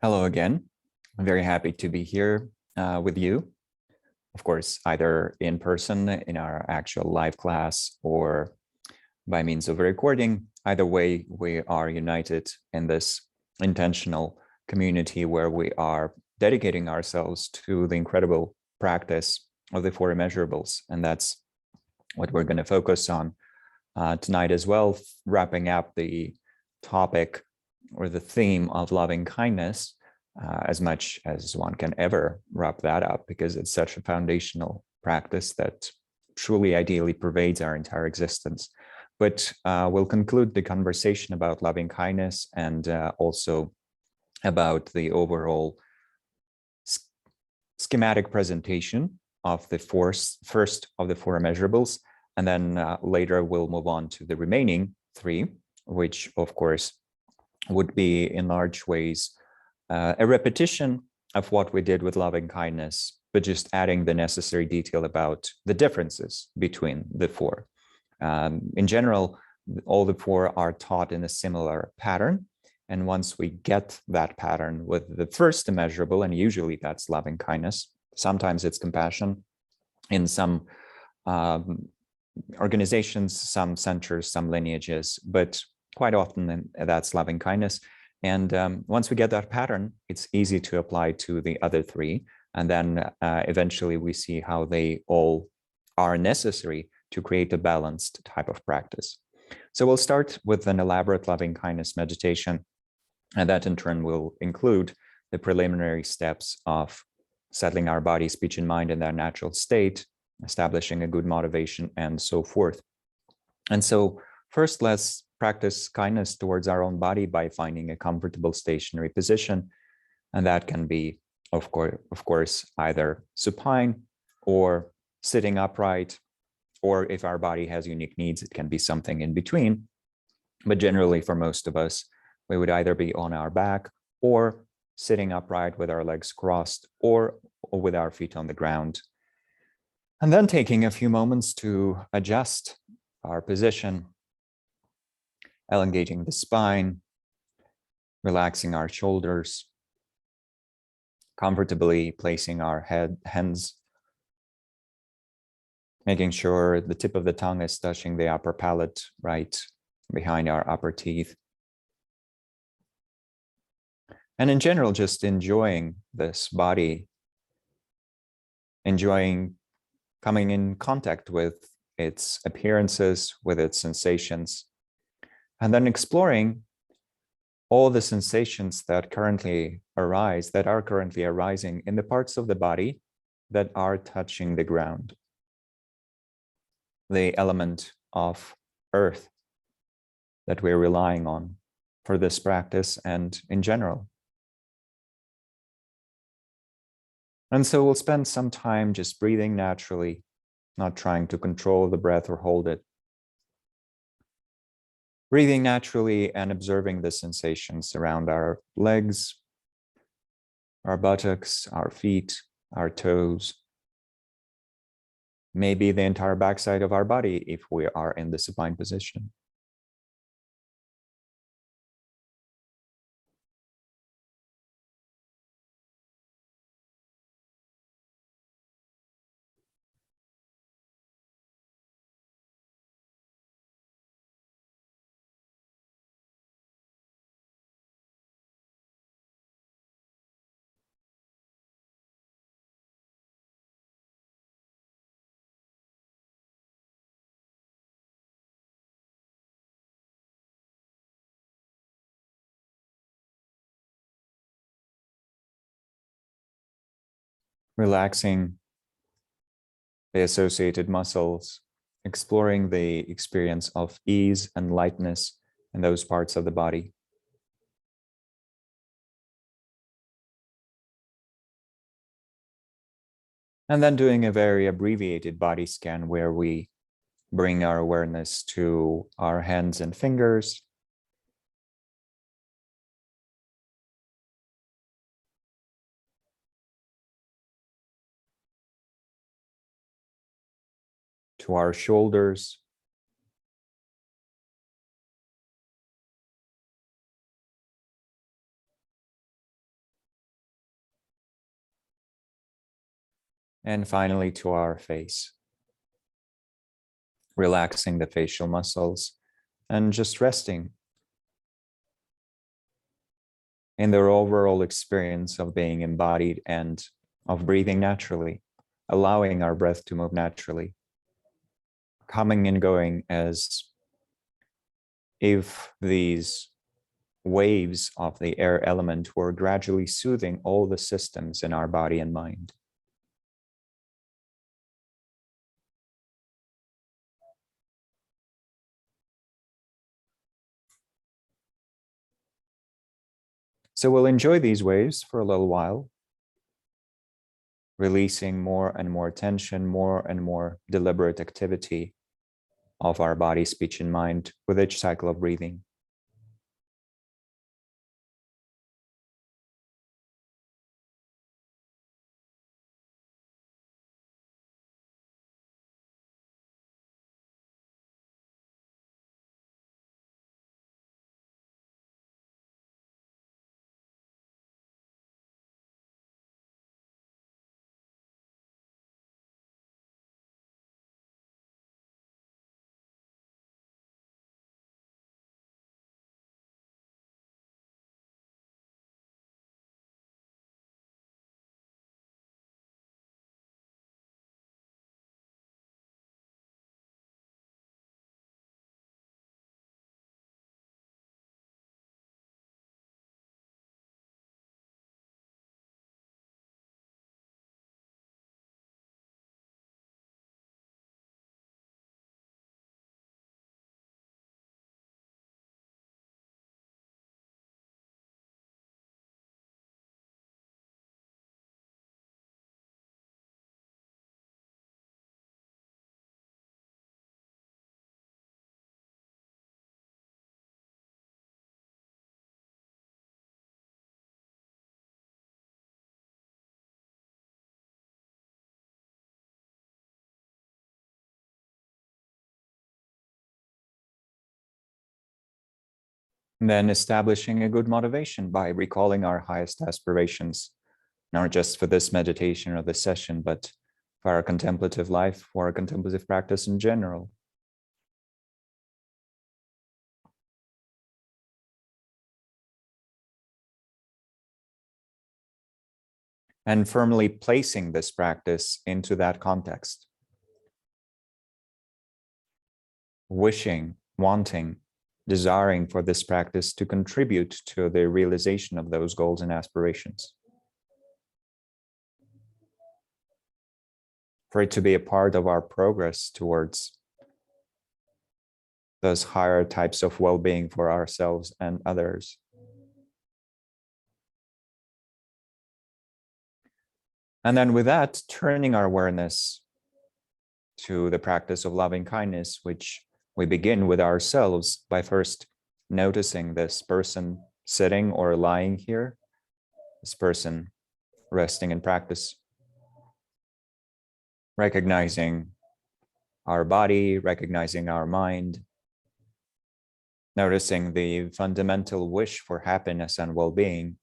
Hello again. I'm very happy to be here with you. Of course, either in person in our actual live class or by means of a recording. Either way, we are united in this intentional community where we are dedicating ourselves to the incredible practice of the four immeasurables. And that's what we're going to focus on tonight as well, wrapping up the topic or the theme of loving kindness as much as one can ever wrap that up, because it's such a foundational practice that truly ideally pervades our entire existence. But we'll conclude the conversation about loving kindness and also about the overall schematic presentation of the first of the four immeasurables. And then later we'll move on to the remaining three, which of course would be in large ways a repetition of what we did with loving kindness, but just adding the necessary detail about the differences between the four. In general, all the four are taught in a similar pattern. And once we get that pattern with the first immeasurable, and usually that's loving kindness, sometimes it's compassion. In some organizations, some centers, some lineages, but quite often that's loving kindness. And once we get that pattern, it's easy to apply to the other three. And then eventually we see how they all are necessary to create a balanced type of practice. So we'll start with an elaborate loving kindness meditation. And that in turn will include the preliminary steps of settling our body, speech, and mind in their natural state, establishing a good motivation, and so forth. And so first, let's practice kindness towards our own body by finding a comfortable stationary position. And that can be, of course, either supine or sitting upright, or if our body has unique needs, it can be something in between. But generally, for most of us, we would either be on our back or sitting upright with our legs crossed or with our feet on the ground. And then taking a few moments to adjust our position, elongating the spine, relaxing our shoulders, comfortably placing our hands, making sure the tip of the tongue is touching the upper palate right behind our upper teeth. And in general, just enjoying this body, enjoying coming in contact with its appearances, with its sensations, and then exploring all the sensations that are currently arising in the parts of the body that are touching the ground. The element of earth that we're relying on for this practice and in general. And so we'll spend some time just breathing naturally, not trying to control the breath or hold it. Breathing naturally and observing the sensations around our legs, our buttocks, our feet, our toes, maybe the entire backside of our body if we are in the supine position. Relaxing the associated muscles, exploring the experience of ease and lightness in those parts of the body. And then doing a very abbreviated body scan where we bring our awareness to our hands and fingers, to our shoulders, And finally to our face, relaxing the facial muscles and just resting in their overall experience of being embodied and of breathing naturally, allowing our breath to move naturally, coming and going as if these waves of the air element were gradually soothing all the systems in our body and mind. So we'll enjoy these waves for a little while, releasing more and more tension, more and more deliberate activity of our body, speech, and mind with each cycle of breathing. And then establishing a good motivation by recalling our highest aspirations, not just for this meditation or this session, but for our contemplative life, for our contemplative practice in general. And firmly placing this practice into that context. Wishing, wanting, desiring for this practice to contribute to the realization of those goals and aspirations. For it to be a part of our progress towards those higher types of well-being for ourselves and others. And then with that, turning our awareness to the practice of loving kindness, which we begin with ourselves by first noticing this person sitting or lying here, this person resting in practice, recognizing our body, recognizing our mind, noticing the fundamental wish for happiness and well-being.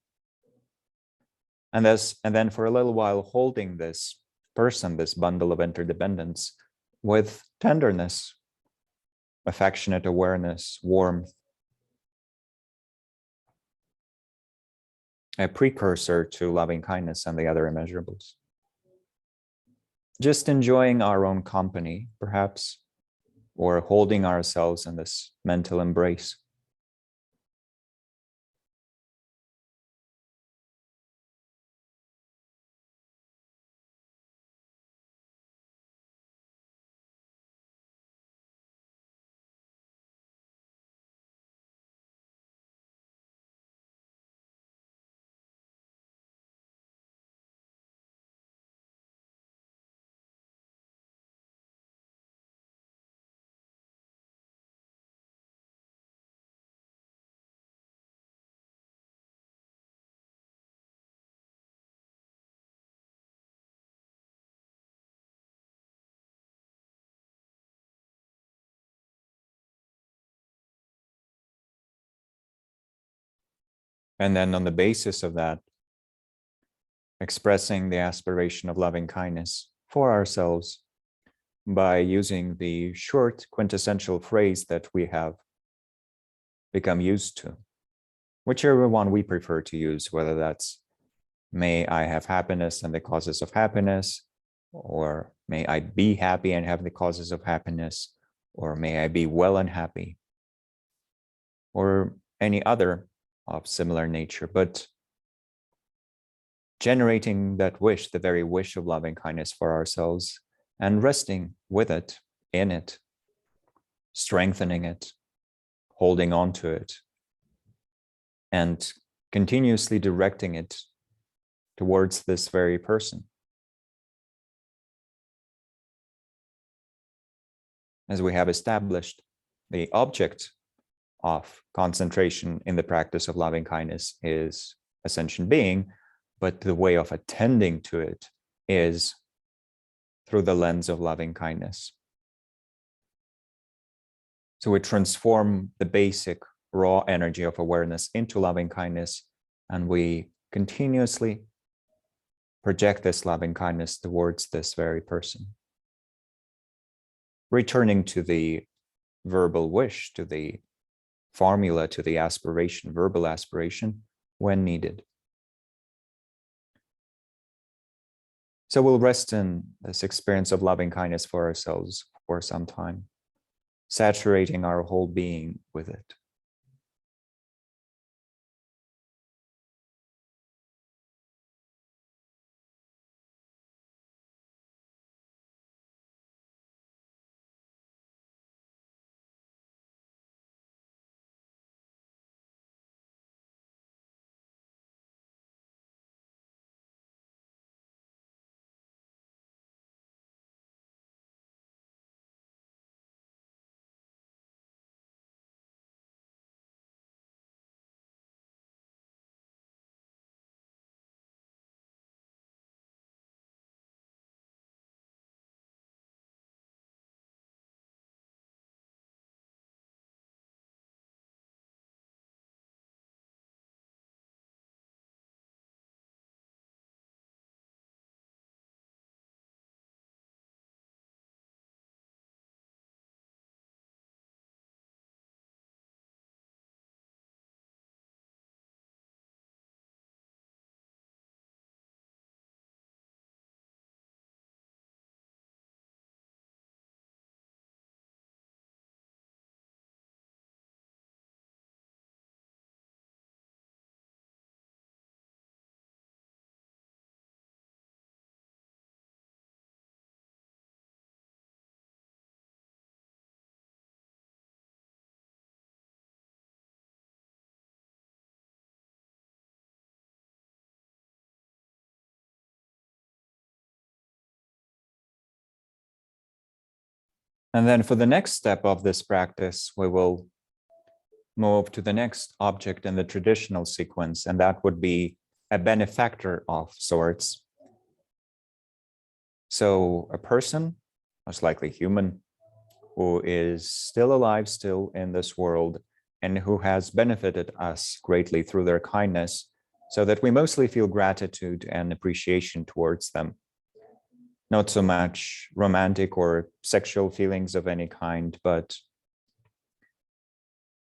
And then for a little while holding this person, this bundle of interdependence, with tenderness, affectionate awareness, warmth, a precursor to loving kindness and the other immeasurables. Just enjoying our own company, perhaps, or holding ourselves in this mental embrace. And then on the basis of that, expressing the aspiration of loving kindness for ourselves by using the short quintessential phrase that we have become used to, whichever one we prefer to use, whether that's may I have happiness and the causes of happiness, or may I be happy and have the causes of happiness, or may I be well and happy, or any other of similar nature. But generating that wish, the very wish of loving kindness for ourselves, and resting with it, in it, strengthening it, holding on to it, and continuously directing it towards this very person. As we have established, the object of concentration in the practice of loving kindness is a sentient being, but the way of attending to it is through the lens of loving kindness. So we transform the basic raw energy of awareness into loving kindness, and we continuously project this loving kindness towards this very person, returning to the verbal wish, to the formula, to the aspiration, verbal aspiration, when needed. So we'll rest in this experience of loving kindness for ourselves for some time, saturating our whole being with it. And then for the next step of this practice, we will move to the next object in the traditional sequence, and that would be a benefactor of sorts. So a person, most likely human, who is still alive, still in this world, and who has benefited us greatly through their kindness, so that we mostly feel gratitude and appreciation towards them. Not so much romantic or sexual feelings of any kind, but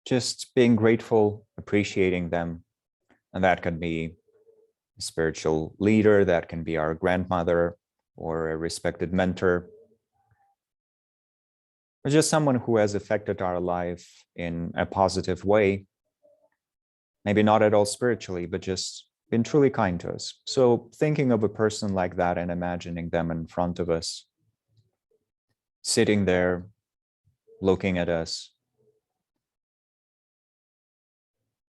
just being grateful, appreciating them. And that can be a spiritual leader, that can be our grandmother or a respected mentor, or just someone who has affected our life in a positive way, maybe not at all spiritually, but just been truly kind to us. So thinking of a person like that and imagining them in front of us, sitting there, looking at us,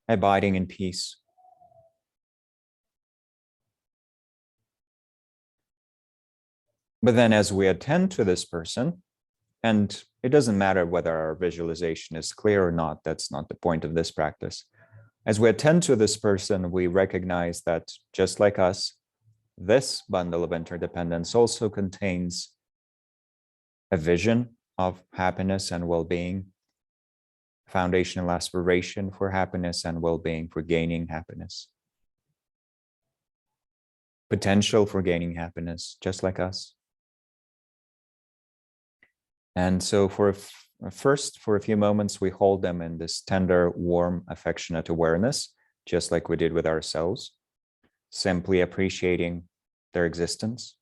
abiding in peace. But then as we attend to this person, and it doesn't matter whether our visualization is clear or not, that's not the point of this practice. As we attend to this person, we recognize that just like us, this bundle of interdependence also contains a vision of happiness and well-being, foundational aspiration for happiness and well-being, for gaining happiness, potential for gaining happiness, just like us. And so for a few moments, we hold them in this tender, warm, affectionate awareness, just like we did with ourselves, simply appreciating their existence.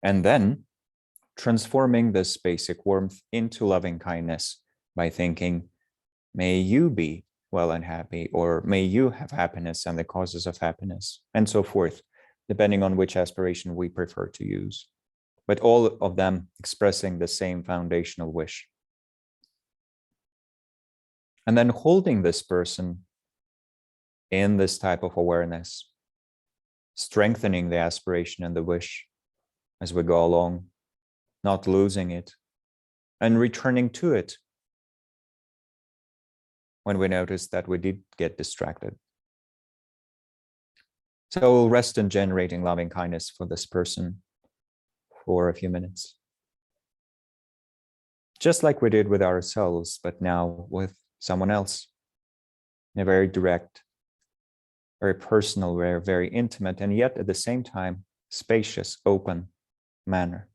And then transforming this basic warmth into loving kindness by thinking, may you be well and happy, or may you have happiness and the causes of happiness, and so forth, depending on which aspiration we prefer to use. But all of them expressing the same foundational wish. And then holding this person in this type of awareness, strengthening the aspiration and the wish as we go along, not losing it, and returning to it when we notice that we did get distracted. So we'll rest in generating loving kindness for this person for a few minutes. Just like we did with ourselves, but now with someone else, in a very direct, very personal, very intimate, and yet at the same time, spacious, open manner.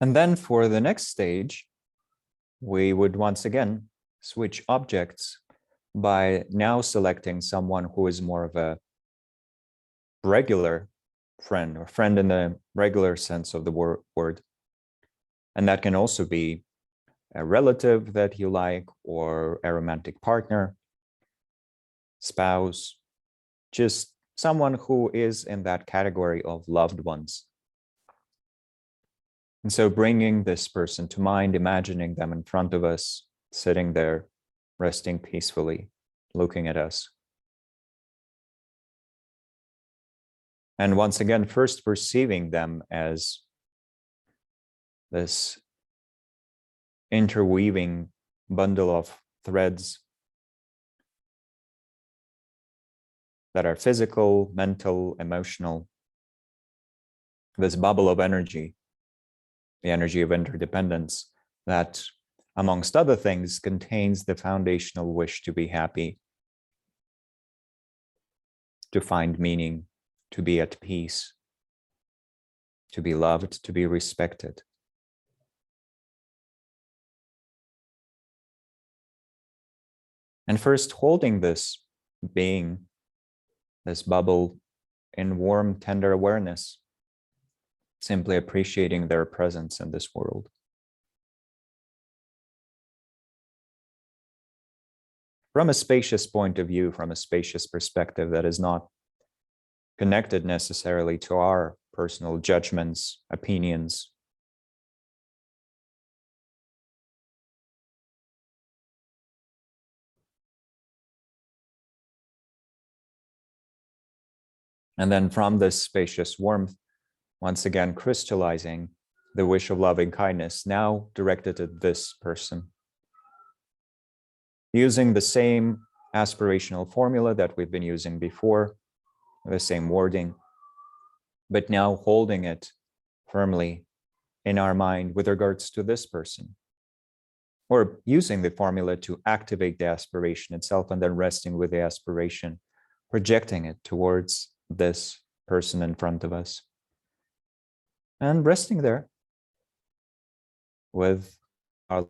And then for the next stage, we would once again switch objects by now selecting someone who is more of a regular friend, or friend in the regular sense of the word. And that can also be a relative that you like, or a romantic partner, spouse, just someone who is in that category of loved ones. And so bringing this person to mind, imagining them in front of us, sitting there, resting peacefully, looking at us. And once again, first perceiving them as this interweaving bundle of threads that are physical, mental, emotional, this bubble of energy, the energy of interdependence that, amongst other things, contains the foundational wish to be happy, to find meaning, to be at peace, to be loved, to be respected. And first, holding this being, this bubble, in warm, tender awareness, simply appreciating their presence in this world. From a spacious point of view, from a spacious perspective that is not connected necessarily to our personal judgments, opinions. And then from this spacious warmth, once again crystallizing the wish of loving kindness, now directed at this person. Using the same aspirational formula that we've been using before, the same wording, but now holding it firmly in our mind with regards to this person. Or using the formula to activate the aspiration itself and then resting with the aspiration, projecting it towards this person in front of us. And resting there with our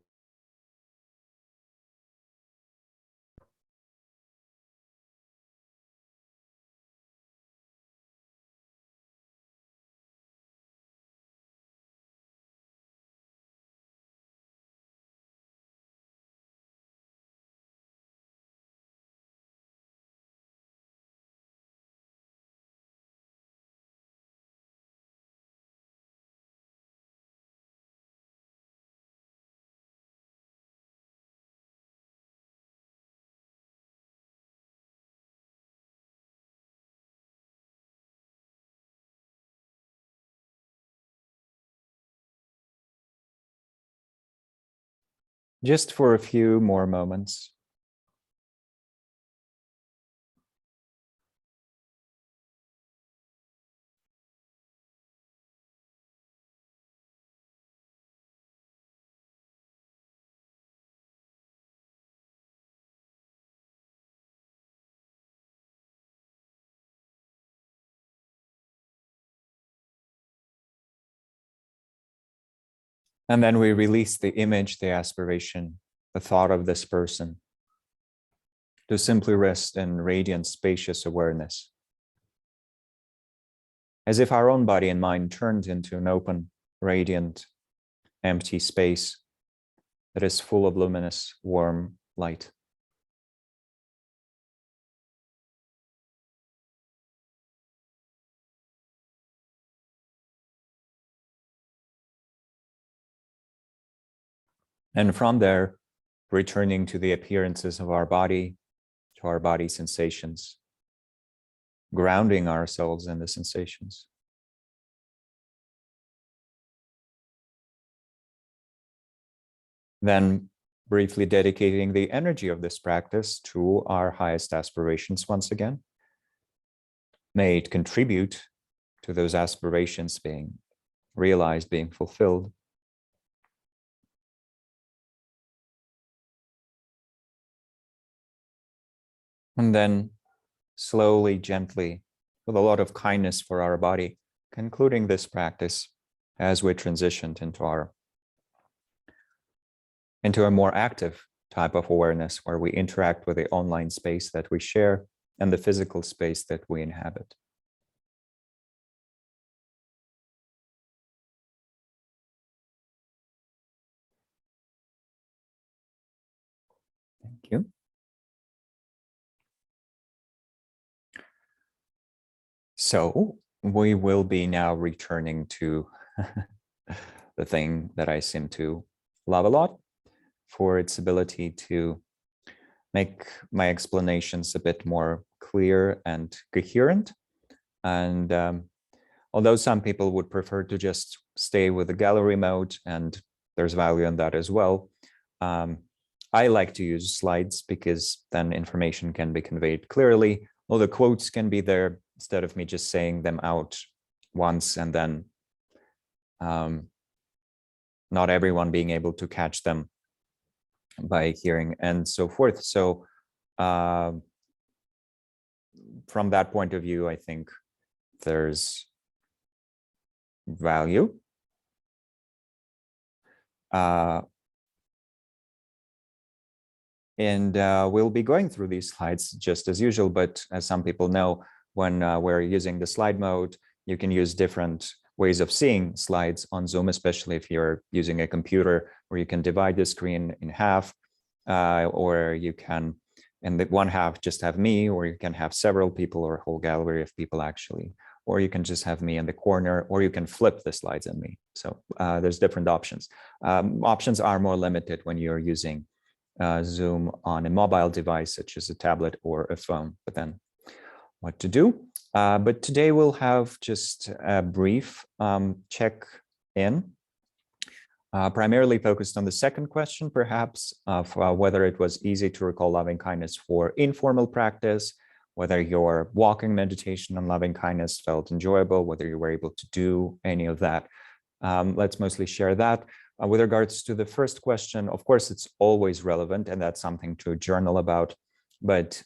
just for a few more moments. And then we release the image, the aspiration, the thought of this person to simply rest in radiant, spacious awareness. As if our own body and mind turned into an open, radiant, empty space that is full of luminous, warm light. And from there, returning to the appearances of our body, to our body sensations, grounding ourselves in the sensations. Then briefly dedicating the energy of this practice to our highest aspirations once again. May it contribute to those aspirations being realized, being fulfilled. And then slowly, gently, with a lot of kindness for our body, concluding this practice as we transitioned into a more active type of awareness where we interact with the online space that we share and the physical space that we inhabit. Thank you. So we will be now returning to the thing that I seem to love a lot, for its ability to make my explanations a bit more clear and coherent. And although some people would prefer to just stay with the gallery mode, and there's value in that as well, I like to use slides because then information can be conveyed clearly. All the quotes can be there instead of me just saying them out once and then not everyone being able to catch them by hearing and so forth. So from that point of view, I think there's value. And we'll be going through these slides just as usual, but as some people know, when we're using the slide mode, you can use different ways of seeing slides on Zoom, especially if you're using a computer, where you can divide the screen in half, or you can, in the one half, just have me, or you can have several people or a whole gallery of people actually, or you can just have me in the corner, or you can flip the slides and me. So there's different options. Options are more limited when you're using Zoom on a mobile device, such as a tablet or a phone, but then what to do. But today we'll have just a brief check-in, primarily focused on the second question, perhaps, of whether it was easy to recall loving kindness for informal practice, whether your walking meditation on loving kindness felt enjoyable, whether you were able to do any of that. Let's mostly share that. With regards to the first question, of course, it's always relevant, and that's something to journal about. But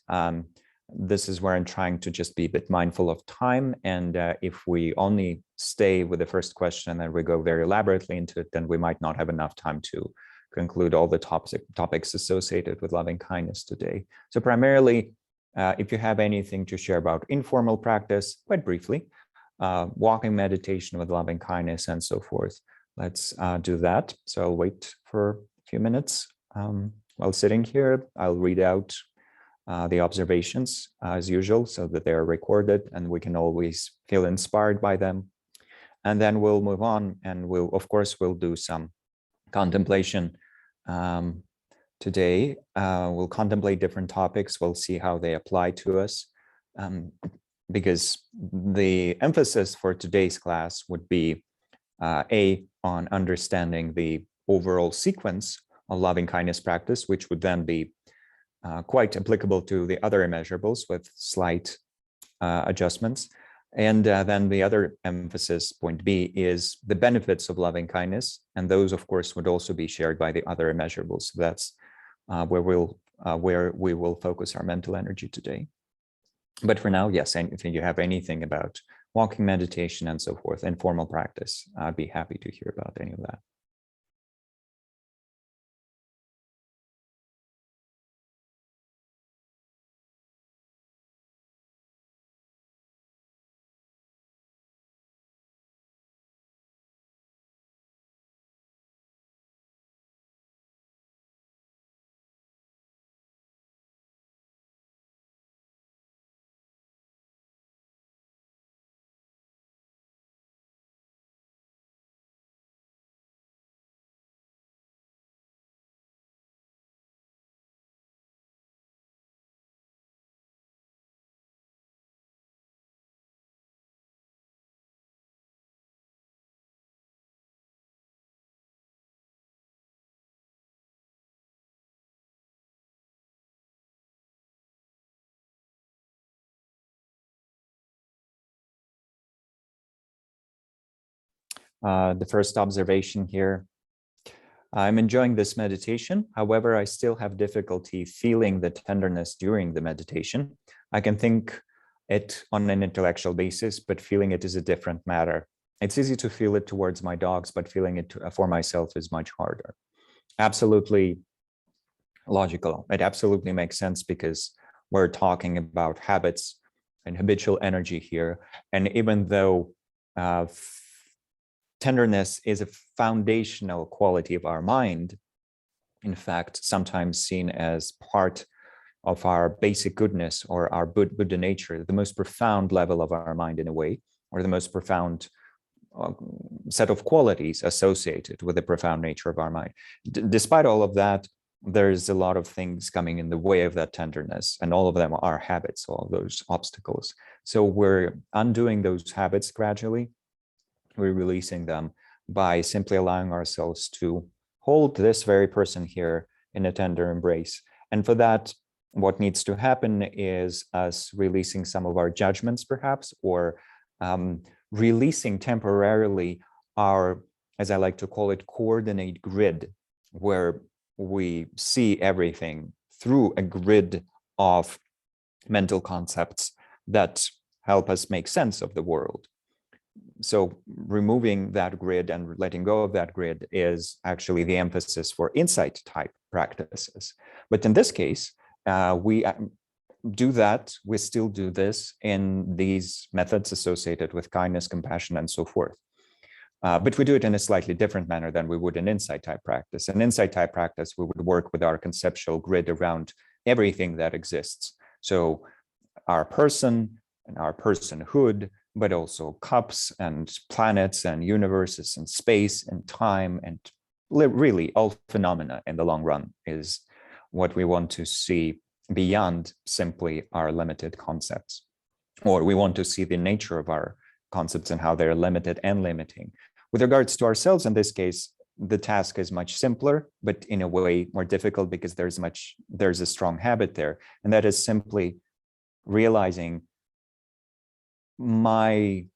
this is where I'm trying to just be a bit mindful of time. And if we only stay with the first question and then we go very elaborately into it, then we might not have enough time to conclude all the topics associated with loving kindness today. So primarily, if you have anything to share about informal practice, quite briefly, walking meditation with loving kindness and so forth, let's do that. So I'll wait for a few minutes. While sitting here, I'll read out the observations as usual, so that they are recorded and we can always feel inspired by them. And then we'll move on, and we'll do some contemplation today. We'll contemplate different topics. We'll see how they apply to us, because the emphasis for today's class would be on understanding the overall sequence of loving kindness practice, which would then be quite applicable to the other immeasurables with slight adjustments. And then the other emphasis, point B, is the benefits of loving kindness. And those, of course, would also be shared by the other immeasurables. So that's where we will focus our mental energy today. But for now, yes, if you have anything about walking meditation and so forth, informal practice, I'd be happy to hear about any of that. The first observation here: I'm enjoying this meditation. However, I still have difficulty feeling the tenderness during the meditation. I can think it on an intellectual basis, but feeling it is a different matter. It's easy to feel it towards my dogs, but feeling it for myself is much harder. Absolutely logical. It absolutely makes sense, because we're talking about habits and habitual energy here. And even though tenderness is a foundational quality of our mind, in fact, sometimes seen as part of our basic goodness or our Buddha nature, the most profound level of our mind in a way, or the most profound set of qualities associated with the profound nature of our mind. Despite all of that, there's a lot of things coming in the way of that tenderness, and all of them are habits, all of those obstacles. So we're undoing those habits gradually. We're releasing them by simply allowing ourselves to hold this very person here in a tender embrace. And for that, what needs to happen is us releasing some of our judgments, perhaps, or releasing temporarily our, as I like to call it, coordinate grid, where we see everything through a grid of mental concepts that help us make sense of the world. So removing that grid and letting go of that grid is actually the emphasis for insight type practices. But in this case, we do that, we still do this in these methods associated with kindness, compassion, and so forth. But we do it in a slightly different manner than we would in insight type practice. In insight type practice, we would work with our conceptual grid around everything that exists. So our person and our personhood, but also cups and planets and universes and space and time, and really all phenomena in the long run is what we want to see beyond simply our limited concepts. Or we want to see the nature of our concepts and how they're limited and limiting. With regards to ourselves, in this case, the task is much simpler, but in a way more difficult because there's a strong habit there. And that is simply realizing me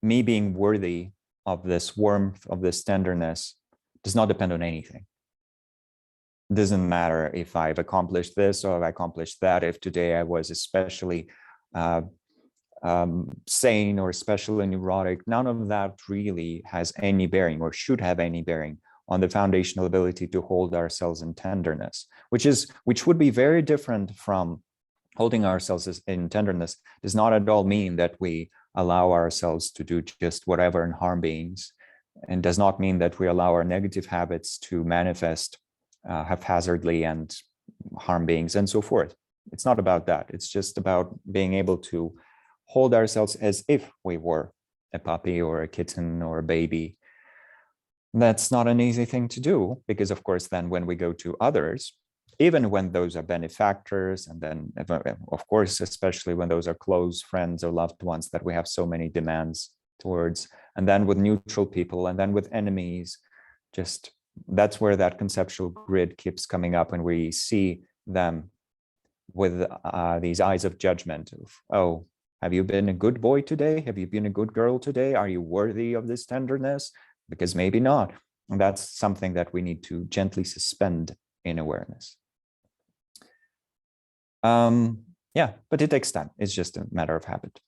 being worthy of this warmth, of this tenderness, does not depend on anything. It doesn't matter if I've accomplished this or I've accomplished that, if today I was especially sane or especially neurotic. None of that really has any bearing or should have any bearing on the foundational ability to hold ourselves in tenderness, which would be very different from holding ourselves in tenderness. Does not at all mean that we allow ourselves to do just whatever and harm beings, and does not mean that we allow our negative habits to manifest haphazardly and harm beings and so forth. It's not about that. It's just about being able to hold ourselves as if we were a puppy or a kitten or a baby. That's not an easy thing to do, because of course, then when we go to others, even when those are benefactors, and then of course, especially when those are close friends or loved ones that we have so many demands towards, and then with neutral people, and then with enemies, just that's where that conceptual grid keeps coming up, and we see them with these eyes of judgment of, oh, have you been a good boy today? Have you been a good girl today? Are you worthy of this tenderness? Because maybe not. And that's something that we need to gently suspend in awareness. Yeah, but it takes time. It's just a matter of habit.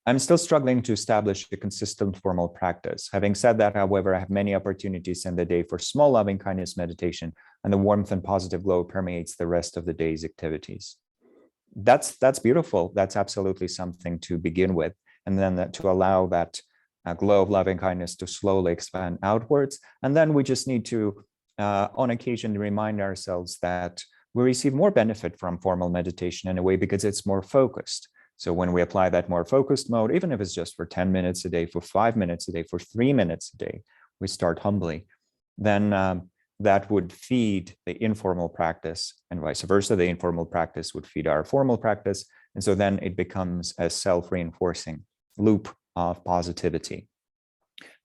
I'm still struggling to establish a consistent formal practice. Having said that, however, I have many opportunities in the day for small loving kindness meditation, and the warmth and positive glow permeates the rest of the day's activities. That's beautiful. That's absolutely something to begin with. And then to allow that glow of loving kindness to slowly expand outwards. And then we just need to, on occasion, remind ourselves that we receive more benefit from formal meditation in a way because it's more focused. So when we apply that more focused mode, even if it's just for 10 minutes a day, for 5 minutes a day, for 3 minutes a day, we start humbly, then that would feed the informal practice, and vice versa. The informal practice would feed our formal practice. And so then it becomes a self-reinforcing loop of positivity.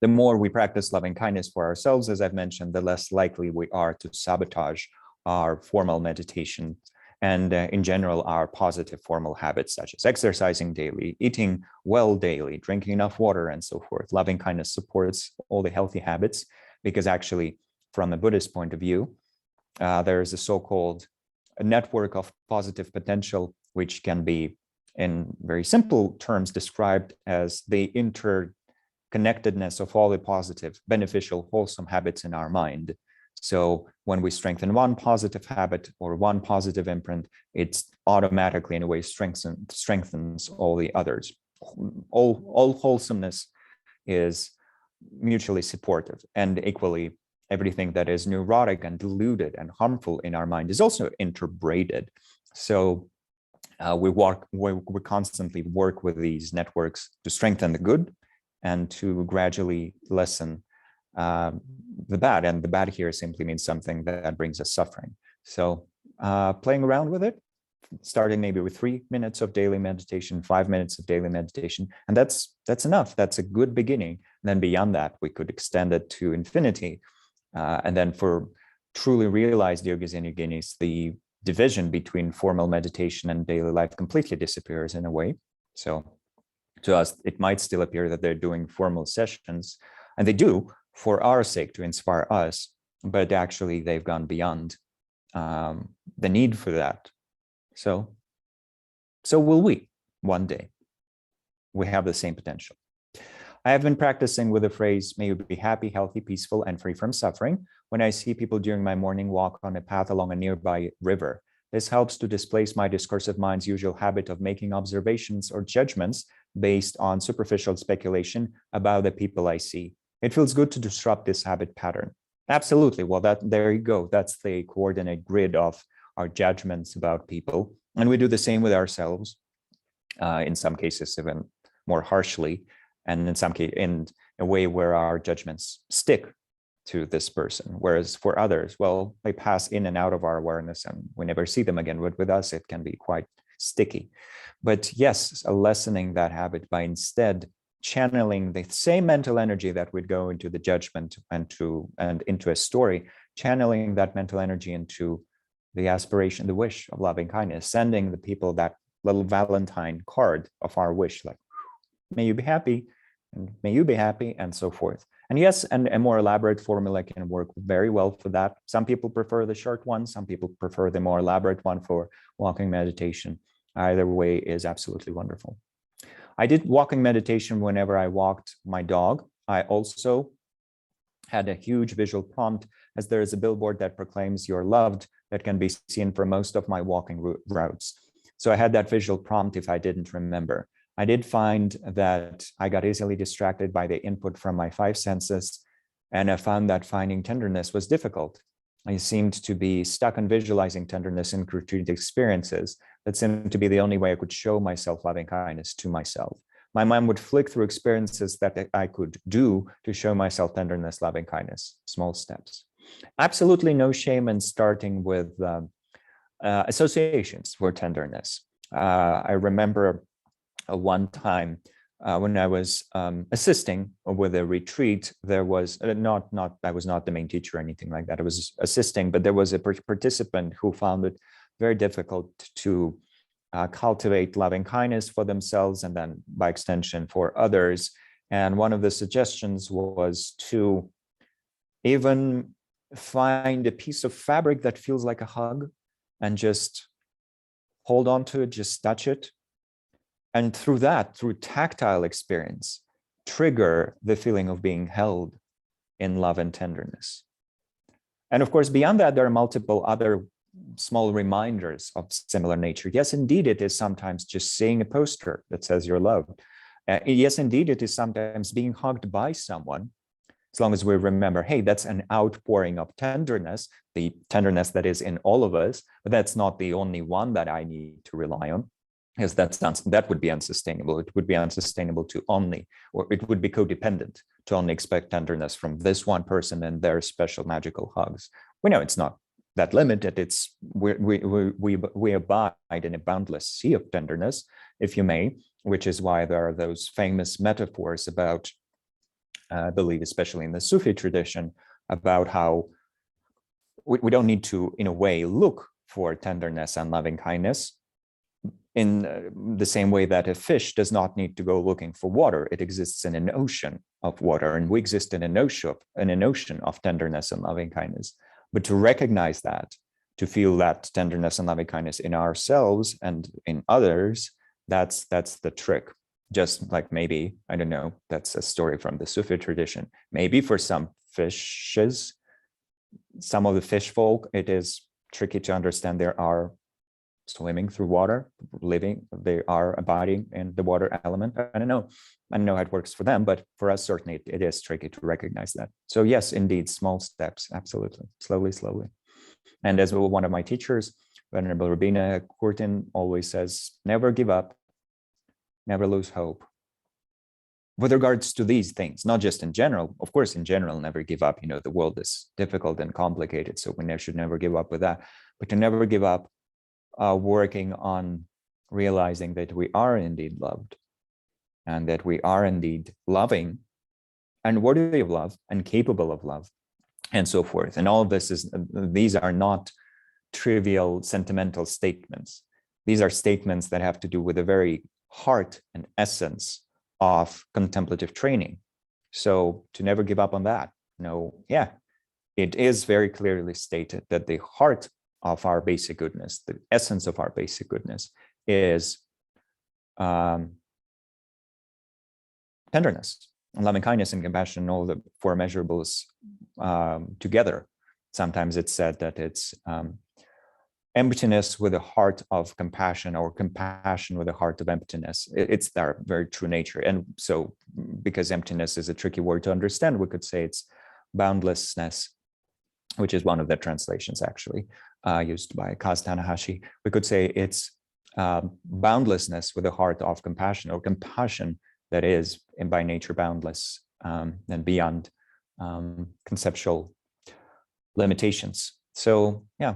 The more we practice loving kindness for ourselves, as I've mentioned, the less likely we are to sabotage our formal meditation and in general, our positive formal habits, such as exercising daily, eating well daily, drinking enough water, and so forth. Loving kindness supports all the healthy habits, because actually, from a Buddhist point of view, there is a so-called network of positive potential, which can be, in very simple terms, described as the interconnectedness of all the positive, beneficial, wholesome habits in our mind. So when we strengthen one positive habit or one positive imprint, it's automatically, in a way, strengthens all the others. All wholesomeness is mutually supportive, and equally, everything that is neurotic and deluded and harmful in our mind is also interbraided. So we constantly work with these networks to strengthen the good and to gradually lessen the bad. And the bad here simply means something that brings us suffering. So playing around with it, starting maybe with 3 minutes of daily meditation, 5 minutes of daily meditation, and that's enough. That's a good beginning. And then beyond that, we could extend it to infinity. And then for truly realized yogis and yoginis, the division between formal meditation and daily life completely disappears in a way. So to us, it might still appear that they're doing formal sessions, and they do for our sake, to inspire us, but actually they've gone beyond the need for that. So will we one day. we have the same potential. I have been practicing with the phrase, may you be happy, healthy, peaceful, and free from suffering when I see people during my morning walk on a path along a nearby river. This helps to displace my discursive mind's usual habit of making observations or judgments based on superficial speculation about the people I see. It feels good to disrupt this habit pattern. Absolutely. Well, there you go. That's the coordinate grid of our judgments about people. And we do the same with ourselves, in some cases, even more harshly, and in some case, in a way where our judgments stick to this person. Whereas for others, well, they pass in and out of our awareness and we never see them again. But with us, it can be quite sticky. But yes, lessening that habit by instead channeling the same mental energy that would go into the judgment and into a story, channeling that mental energy into the aspiration, the wish of loving kindness, sending the people that little Valentine card of our wish, like, may you be happy, and may you be happy, and so forth. And yes, and a more elaborate formula can work very well for that. Some people prefer the short one, some people prefer the more elaborate one for walking meditation. Either way is absolutely wonderful. I did walking meditation whenever I walked my dog. I also had a huge visual prompt, as there is a billboard that proclaims you're loved that can be seen for most of my walking routes. So I had that visual prompt if I didn't remember. I did find that I got easily distracted by the input from my five senses, and I found that finding tenderness was difficult. I seemed to be stuck on visualizing tenderness in concrete experiences. That seemed to be the only way I could show myself loving kindness to myself. My mind would flick through experiences that I could do to show myself tenderness, loving kindness, small steps. Absolutely no shame in starting with associations for tenderness. I remember one time when I was assisting with a retreat, there was I was not the main teacher or anything like that. I was assisting, but there was a participant who found it very difficult to cultivate loving kindness for themselves and then by extension for others. And one of the suggestions was to even find a piece of fabric that feels like a hug and just hold on to it, just touch it. And through that, through tactile experience, trigger the feeling of being held in love and tenderness. And of course, beyond that, there are multiple other small reminders of similar nature. Yes, indeed, it is sometimes just seeing a poster that says you're loved. Yes, indeed, it is sometimes being hugged by someone, as long as we remember, hey, that's an outpouring of tenderness, the tenderness that is in all of us, but that's not the only one that I need to rely on. Because that would be unsustainable. It would be unsustainable to only, or it would be codependent to only expect tenderness from this one person and their special magical hugs. We know it's not that limited. It's we abide in a boundless sea of tenderness, if you may, which is why there are those famous metaphors about, I believe, especially in the Sufi tradition, about how we don't need to, in a way, look for tenderness and loving kindness. In the same way that a fish does not need to go looking for water, it exists in an ocean of water, and we exist in an ocean of tenderness and loving kindness. But to recognize that, to feel that tenderness and loving kindness in ourselves and in others, that's the trick. Just like maybe, I don't know, that's a story from the Sufi tradition. Maybe for some fishes, some of the fish folk, it is tricky to understand there are swimming through water, they are abiding in the water element. I don't know how it works for them, but for us, certainly it is tricky to recognize that. So yes, indeed, small steps, absolutely, slowly. And as one of my teachers, Venerable Rabina Kurtin, always says, never give up, never lose hope. With regards to these things, not just in general, of course, in general, never give up. You know, the world is difficult and complicated, so we should never give up with that, but to never give up working on realizing that we are indeed loved and that we are indeed loving and worthy of love and capable of love and so forth. And all of these are not trivial sentimental statements. These are statements that have to do with the very heart and essence of contemplative training. So to never give up on that. It is very clearly stated that the heart of our basic goodness, the essence of our basic goodness is tenderness, and loving kindness and compassion, all the four measurables together. Sometimes it's said that it's emptiness with a heart of compassion, or compassion with a heart of emptiness. It's their very true nature. And so, because emptiness is a tricky word to understand, we could say it's boundlessness, which is one of the translations actually used by Kaz Tanahashi. We could say it's boundlessness with a heart of compassion, or compassion that is by nature boundless and beyond conceptual limitations. So yeah,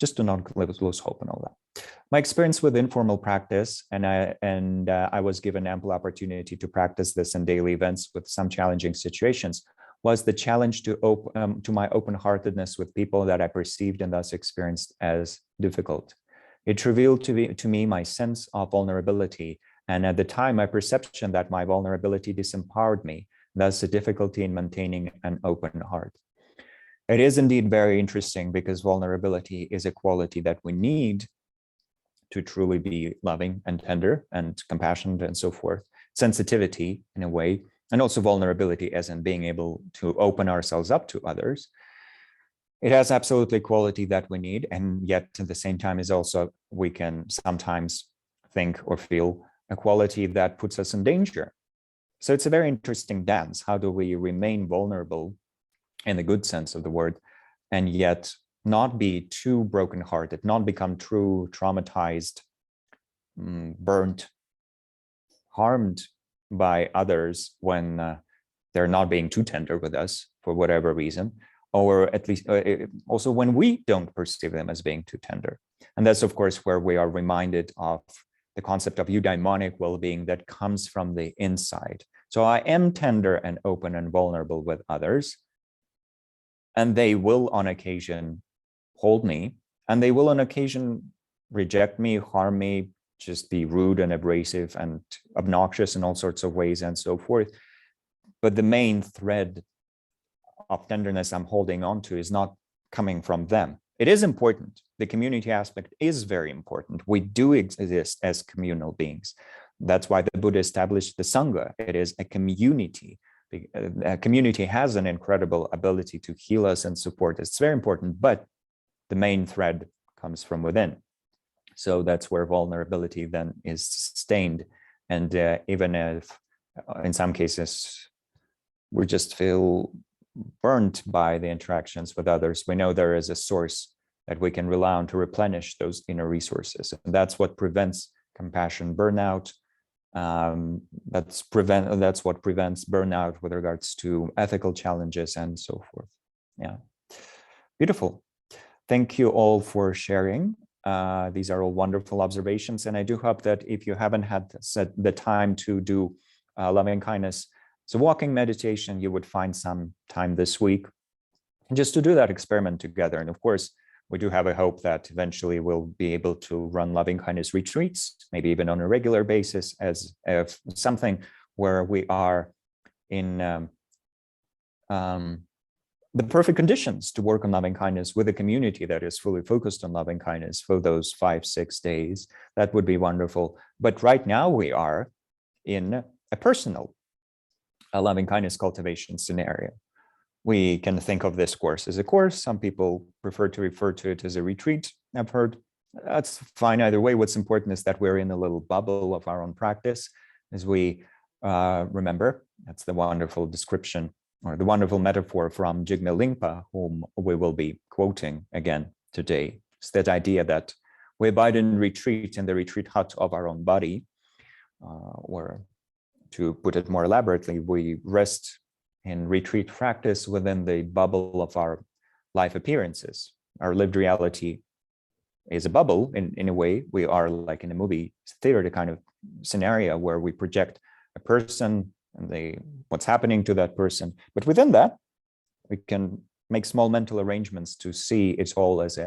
just to not lose hope and all that. My experience with informal practice, and I was given ample opportunity to practice this in daily events with some challenging situations, was the challenge to my open-heartedness with people that I perceived and thus experienced as difficult. It revealed to me my sense of vulnerability, and at the time, my perception that my vulnerability disempowered me, thus the difficulty in maintaining an open heart. It is indeed very interesting, because vulnerability is a quality that we need to truly be loving and tender and compassionate and so forth. Sensitivity in a way, and also vulnerability as in being able to open ourselves up to others. It has absolutely quality that we need, and yet at the same time is also, we can sometimes think or feel, a quality that puts us in danger. So it's a very interesting dance. How do we remain vulnerable in the good sense of the word, and yet not be too brokenhearted, not become too traumatized, burnt, harmed by others when they're not being too tender with us for whatever reason, or at least also when we don't perceive them as being too tender. And that's, of course, where we are reminded of the concept of eudaimonic well-being that comes from the inside. So I am tender and open and vulnerable with others, and they will on occasion hold me, and they will on occasion reject me, harm me, just be rude and abrasive and obnoxious in all sorts of ways and so forth. But the main thread of tenderness I'm holding on to is not coming from them. It is important. The community aspect is very important. We do exist as communal beings. That's why the Buddha established the Sangha. It is a community. A community has an incredible ability to heal us and support us. It's very important, but the main thread comes from within. So that's where vulnerability then is sustained. And even if in some cases we just feel burnt by the interactions with others, we know there is a source that we can rely on to replenish those inner resources. And that's what prevents compassion burnout. That's what prevents burnout with regards to ethical challenges and so forth. Yeah, beautiful. Thank you all for sharing. These are all wonderful observations, and I do hope that if you haven't had the time to do loving kindness, so walking meditation, you would find some time this week just to do that experiment together. And of course, we do have a hope that eventually we'll be able to run loving kindness retreats, maybe even on a regular basis, as something where we are in the perfect conditions to work on loving kindness with a community that is fully focused on loving kindness for those 5-6 days. That would be wonderful. But right now we are in a personal loving kindness cultivation scenario. We can think of this course as a course. Some people prefer to refer to it as a retreat. I've heard that's fine either way. What's important is that we're in a little bubble of our own practice. As we remember, that's the wonderful description or the wonderful metaphor from Jigme Lingpa, whom we will be quoting again today. It's that idea that we abide in retreat in the retreat hut of our own body, or to put it more elaborately, we rest in retreat practice within the bubble of our life appearances. Our lived reality is a bubble in a way. We are like in a movie theater kind of scenario where we project a person and what's happening to that person. But within that, we can make small mental arrangements to see it all as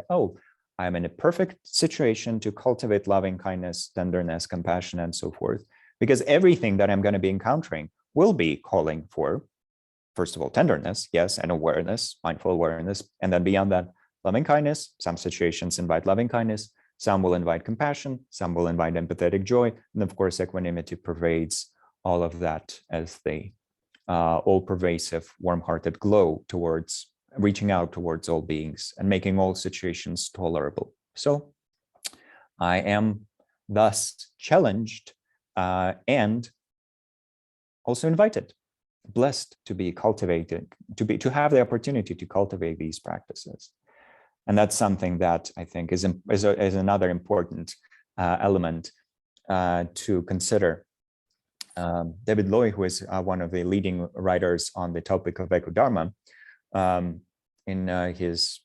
I'm in a perfect situation to cultivate loving kindness, tenderness, compassion, and so forth. Because everything that I'm going to be encountering will be calling for, first of all, tenderness, yes, and awareness, mindful awareness. And then beyond that, loving kindness. Some situations invite loving kindness. Some will invite compassion. Some will invite empathetic joy. And of course, equanimity pervades all of that as the all-pervasive, warm-hearted glow towards reaching out towards all beings and making all situations tolerable. So I am thus challenged and also invited, blessed to be cultivated, to have the opportunity to cultivate these practices. And that's something that I think is another important element to consider. David Loy, who is one of the leading writers on the topic of Ekodharma, in his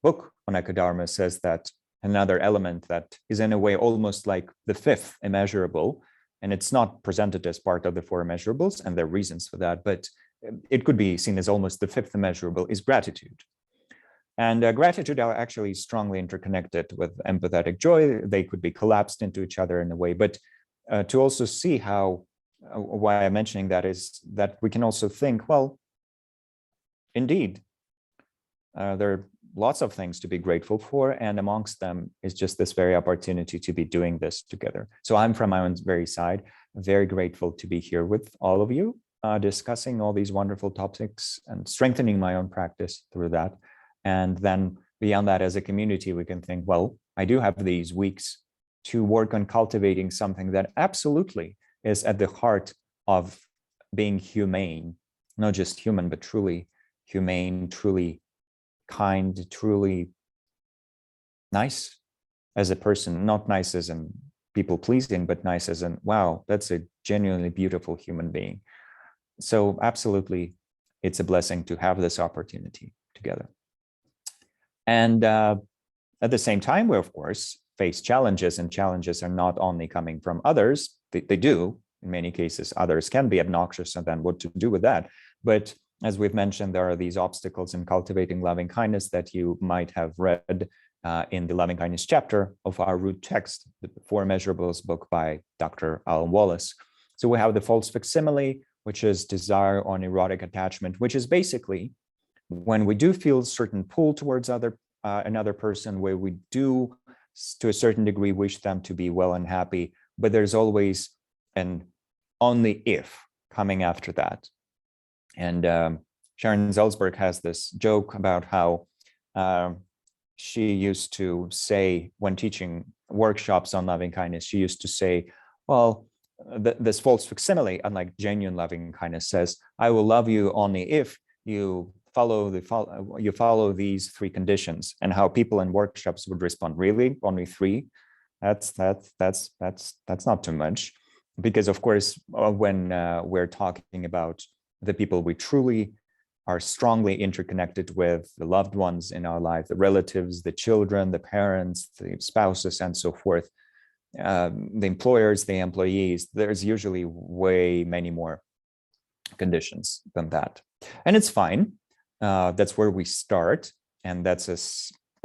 book on Ekodharma says that another element that is in a way almost like the fifth immeasurable, and it's not presented as part of the four immeasurables, and there are reasons for that, but it could be seen as almost the fifth immeasurable, is gratitude. And gratitude are actually strongly interconnected with empathetic joy. They could be collapsed into each other in a way, but to also see how, why I'm mentioning that is that we can also think, well, indeed, there are lots of things to be grateful for, and amongst them is just this very opportunity to be doing this together. So I'm, from my own very side, very grateful to be here with all of you, discussing all these wonderful topics and strengthening my own practice through that. And then beyond that, as a community, we can think, well, I do have these weeks to work on cultivating something that absolutely is at the heart of being humane, not just human, but truly humane, truly kind, truly nice as a person, not nice as in people pleasing, but nice as in, wow, that's a genuinely beautiful human being. So absolutely, it's a blessing to have this opportunity together. And at the same time, we, of course, face challenges, and challenges are not only coming from others. They do, in many cases, others can be obnoxious, and then what to do with that. But as we've mentioned, there are these obstacles in cultivating loving kindness that you might have read in the loving kindness chapter of our root text, the Four Immeasurables book by Dr. Alan Wallace. So we have the false facsimile, which is desire on erotic attachment, which is basically when we do feel certain pull towards another person, where we do, to a certain degree, wish them to be well and happy, but there's always an only if coming after that. And Sharon Salzberg has this joke about how she used to say, when teaching workshops on loving kindness, she used to say, well, this false facsimile, unlike genuine loving kindness, says, I will love you only if you follow these three conditions. And how people in workshops would respond, really? Only three? That's not too much. Because of course, when we're talking about the people we truly are strongly interconnected with, the loved ones in our life, the relatives, the children, the parents, the spouses, and so forth, the employers, the employees, there's usually way many more conditions than that. And it's fine. That's where we start. And that's a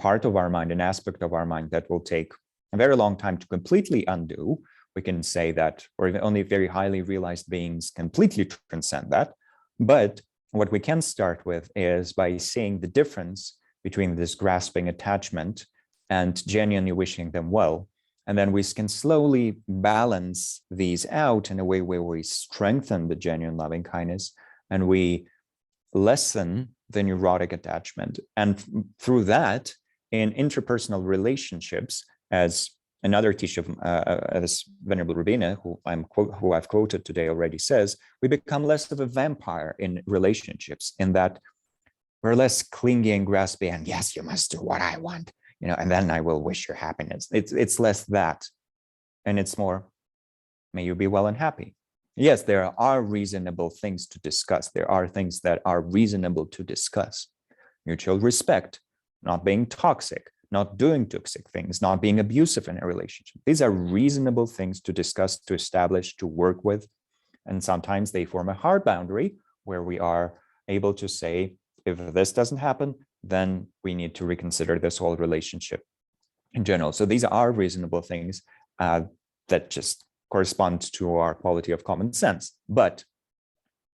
part of our mind, an aspect of our mind that will take a very long time to completely undo. We can say that, or only very highly realized beings completely transcend that. But what we can start with is by seeing the difference between this grasping attachment and genuinely wishing them well. And then we can slowly balance these out in a way where we strengthen the genuine loving kindness and we lessen the neurotic attachment. And through that, in interpersonal relationships, as another teacher, as Venerable Rubina, who I've quoted today already, says, we become less of a vampire in relationships, in that we're less clingy and grasping, and yes, you must do what I want, and then I will wish your happiness. It's less that, and it's more, may you be well and happy. Yes, there are reasonable things to discuss. There are things that are reasonable to discuss. Mutual respect, not being toxic, not doing toxic things, not being abusive in a relationship. These are reasonable things to discuss, to establish, to work with. And sometimes they form a hard boundary where we are able to say, if this doesn't happen, then we need to reconsider this whole relationship in general. So these are reasonable things that just correspond to our quality of common sense. But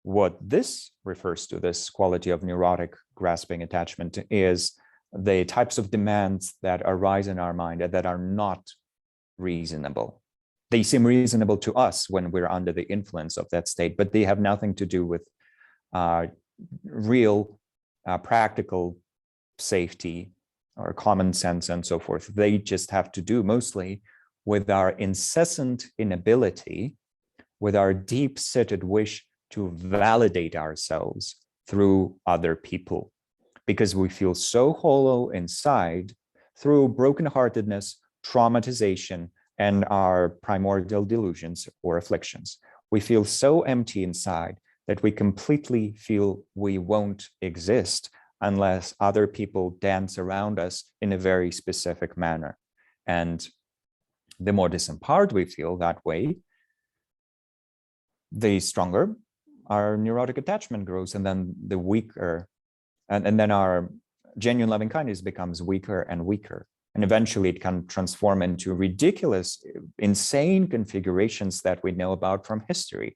what this refers to, this quality of neurotic grasping attachment, is the types of demands that arise in our mind that are not reasonable. they seem reasonable to us when we're under the influence of that state, but they have nothing to do with real practical safety or common sense and so forth. They just have to do mostly with our incessant inability, with our deep-seated wish to validate ourselves through other people, because we feel so hollow inside through brokenheartedness, traumatization, and our primordial delusions or afflictions. We feel so empty inside that we completely feel we won't exist unless other people dance around us in a very specific manner. And the more disempowered we feel that way, the stronger our neurotic attachment grows, and then the weaker, and then our genuine loving kindness becomes weaker and weaker. And eventually it can transform into ridiculous, insane configurations that we know about from history.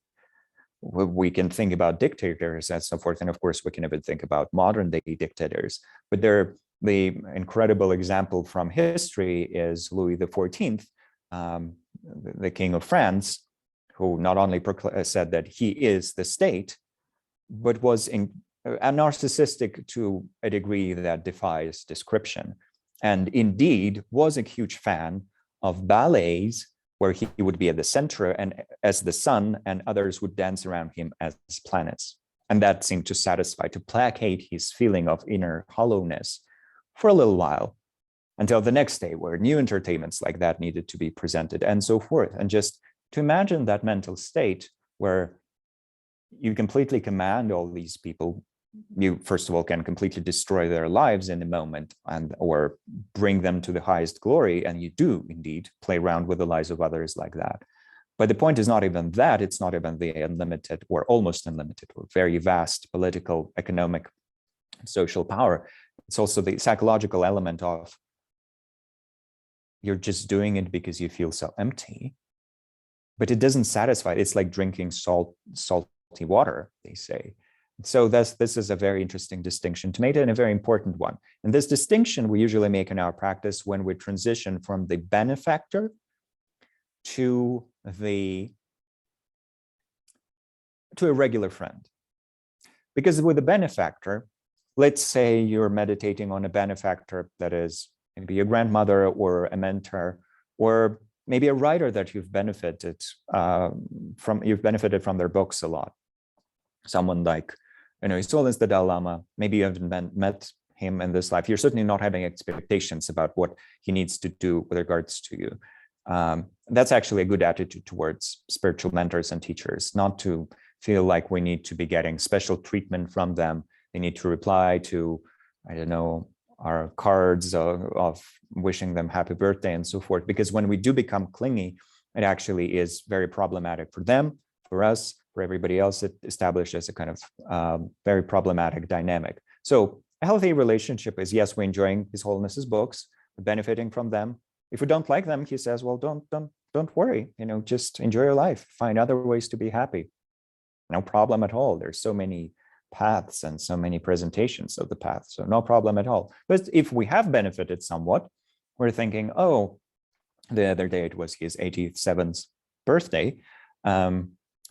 We can think about dictators and so forth. And of course, we can even think about modern day dictators. But the incredible example from history is Louis XIV, the King of France, who not only said that he is the state, but was narcissistic to a degree that defies description. And indeed was a huge fan of ballets where he would be at the center and as the sun, and others would dance around him as planets. And that seemed to satisfy, to placate his feeling of inner hollowness for a little while, until the next day where new entertainments like that needed to be presented and so forth. And just to imagine that mental state where you completely command all these people, you first of all can completely destroy their lives in a moment or bring them to the highest glory, and you do indeed play around with the lives of others like that. But the point is not even that, it's not even the unlimited or almost unlimited or very vast political, economic, social power. It's also the psychological element of you're just doing it because you feel so empty, but it doesn't satisfy. It's like drinking salty water, they say. So this is a very interesting distinction to make, and a very important one. And this distinction we usually make in our practice when we transition from the benefactor to a regular friend. Because with a benefactor, let's say you're meditating on a benefactor that is maybe a grandmother or a mentor, or maybe a writer that you've benefited from their books a lot. Someone like, his Holiness the Dalai Lama, maybe you haven't met him in this life. You're certainly not having expectations about what he needs to do with regards to you. That's actually a good attitude towards spiritual mentors and teachers, not to feel like we need to be getting special treatment from them. They need to reply to, I don't know, our cards of wishing them happy birthday and so forth. Because when we do become clingy, it actually is very problematic for them, for us, for everybody else. It establishes a kind of very problematic dynamic. So a healthy relationship is, yes, we're enjoying His Holiness's books, we're benefiting from them. If we don't like them, he says, well, don't worry, just enjoy your life, find other ways to be happy. No problem at all. There's so many paths and so many presentations of the path, so no problem at all. But if we have benefited somewhat, we're thinking, oh, the other day it was his 87th birthday.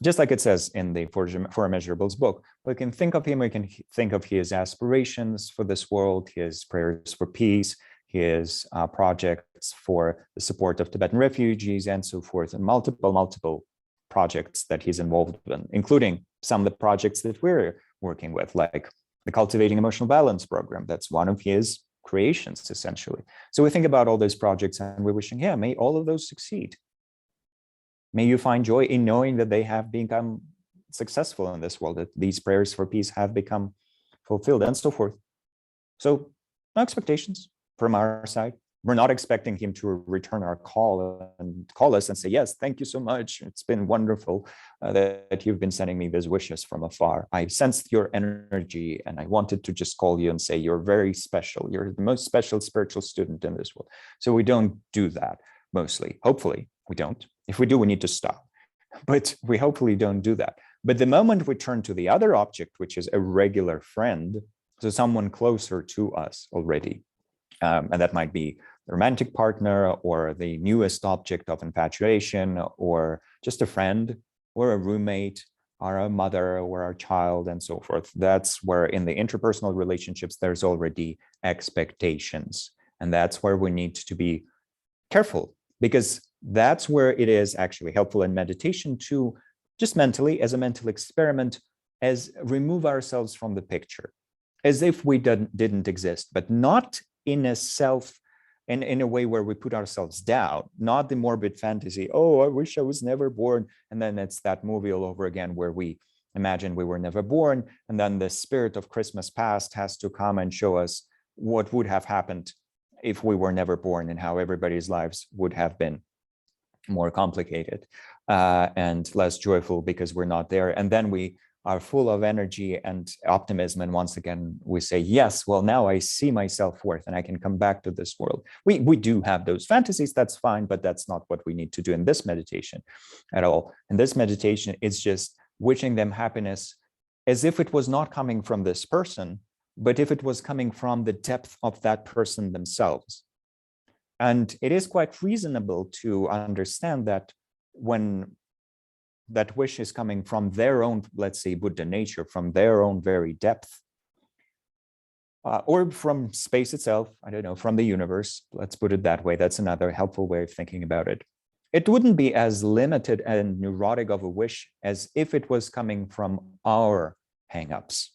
Just like it says in the For Immeasurables book, we can think of him, we can think of his aspirations for this world, his prayers for peace, his projects for the support of Tibetan refugees and so forth, and multiple projects that he's involved in, including some of the projects that we're working with, like the Cultivating Emotional Balance program. That's one of his creations, essentially. So we think about all those projects and we're wishing, yeah, may all of those succeed. May you find joy in knowing that they have become successful in this world, that these prayers for peace have become fulfilled and so forth. So no expectations from our side. We're not expecting him to return our call and call us and say, yes, thank you so much. It's been wonderful that you've been sending me these wishes from afar. I sensed your energy and I wanted to just call you and say, you're very special. You're the most special spiritual student in this world. So we don't do that mostly. Hopefully we don't. If we do, we need to stop. But we hopefully don't do that. But the moment we turn to the other object, which is a regular friend, so someone closer to us already, and that might be romantic partner, or the newest object of infatuation, or just a friend, or a roommate, or a mother, or our child, and so forth. That's where in the interpersonal relationships, there's already expectations. And that's where we need to be careful, because that's where it is actually helpful in meditation to just mentally, as a mental experiment, as remove ourselves from the picture, as if we didn't exist, but not in a in a way where we put ourselves down, not the morbid fantasy, oh, I wish I was never born. And then it's that movie all over again where we imagine we were never born. And then the spirit of Christmas past has to come and show us what would have happened if we were never born, and how everybody's lives would have been more complicated and less joyful because we're not there. And then we are full of energy and optimism. And once again, we say, yes, well, now I see my self-worth and I can come back to this world. We do have those fantasies, that's fine, but that's not what we need to do in this meditation at all. In this meditation, it's just wishing them happiness as if it was not coming from this person, but if it was coming from the depth of that person themselves. And it is quite reasonable to understand that when that wish is coming from their own, let's say, Buddha nature, from their own very depth, or from space itself, I don't know, from the universe, let's put it that way. That's another helpful way of thinking about it. It wouldn't be as limited and neurotic of a wish as if it was coming from our hangups.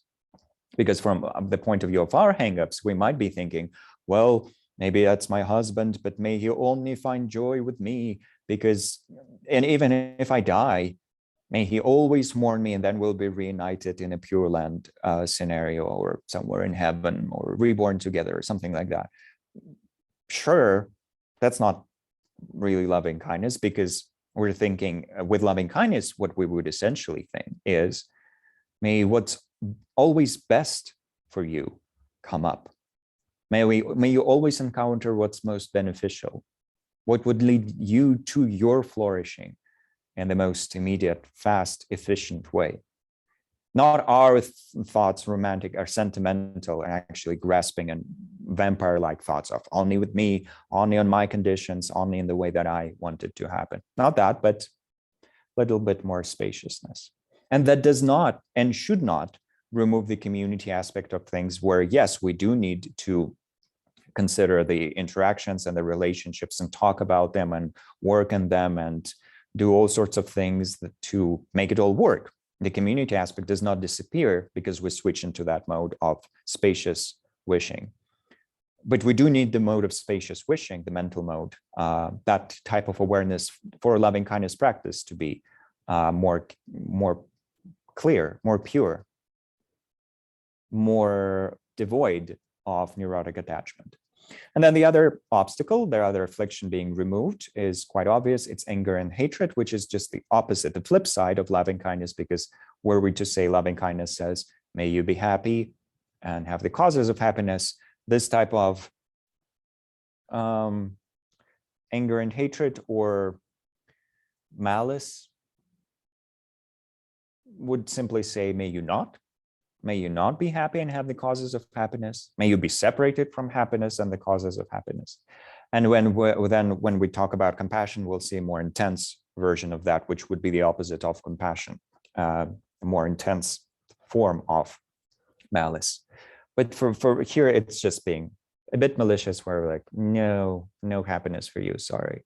Because from the point of view of our hangups, we might be thinking, well, maybe that's my husband, but may he only find joy with me, because, and even if I die, may he always mourn me, and then we'll be reunited in a Pure Land scenario, or somewhere in heaven, or reborn together, or something like that. Sure, that's not really loving kindness, because we're thinking with loving kindness, what we would essentially think is, may what's always best for you come up. May you always encounter what's most beneficial, what would lead you to your flourishing in the most immediate, fast, efficient way. Not our thoughts, romantic or sentimental, and actually grasping and vampire-like thoughts of only with me, only on my conditions, only in the way that I want it to happen. Not that, but a little bit more spaciousness. And that does not and should not remove the community aspect of things, where yes, we do need to consider the interactions and the relationships and talk about them and work on them and do all sorts of things to make it all work. The community aspect does not disappear because we switch into that mode of spacious wishing. But we do need the mode of spacious wishing, the mental mode, that type of awareness for loving kindness practice to be more clear, more pure, more devoid of neurotic attachment. And then the other obstacle, the other affliction being removed, is quite obvious. It's anger and hatred, which is just the opposite, the flip side of loving kindness, because were we to say loving kindness says, may you be happy and have the causes of happiness, this type of anger and hatred or malice would simply say, may you not. May you not be happy and have the causes of happiness. May you be separated from happiness and the causes of happiness. And when we talk about compassion, we'll see a more intense version of that, which would be the opposite of compassion, a more intense form of malice. But for here, it's just being a bit malicious, where we're like, no happiness for you, sorry.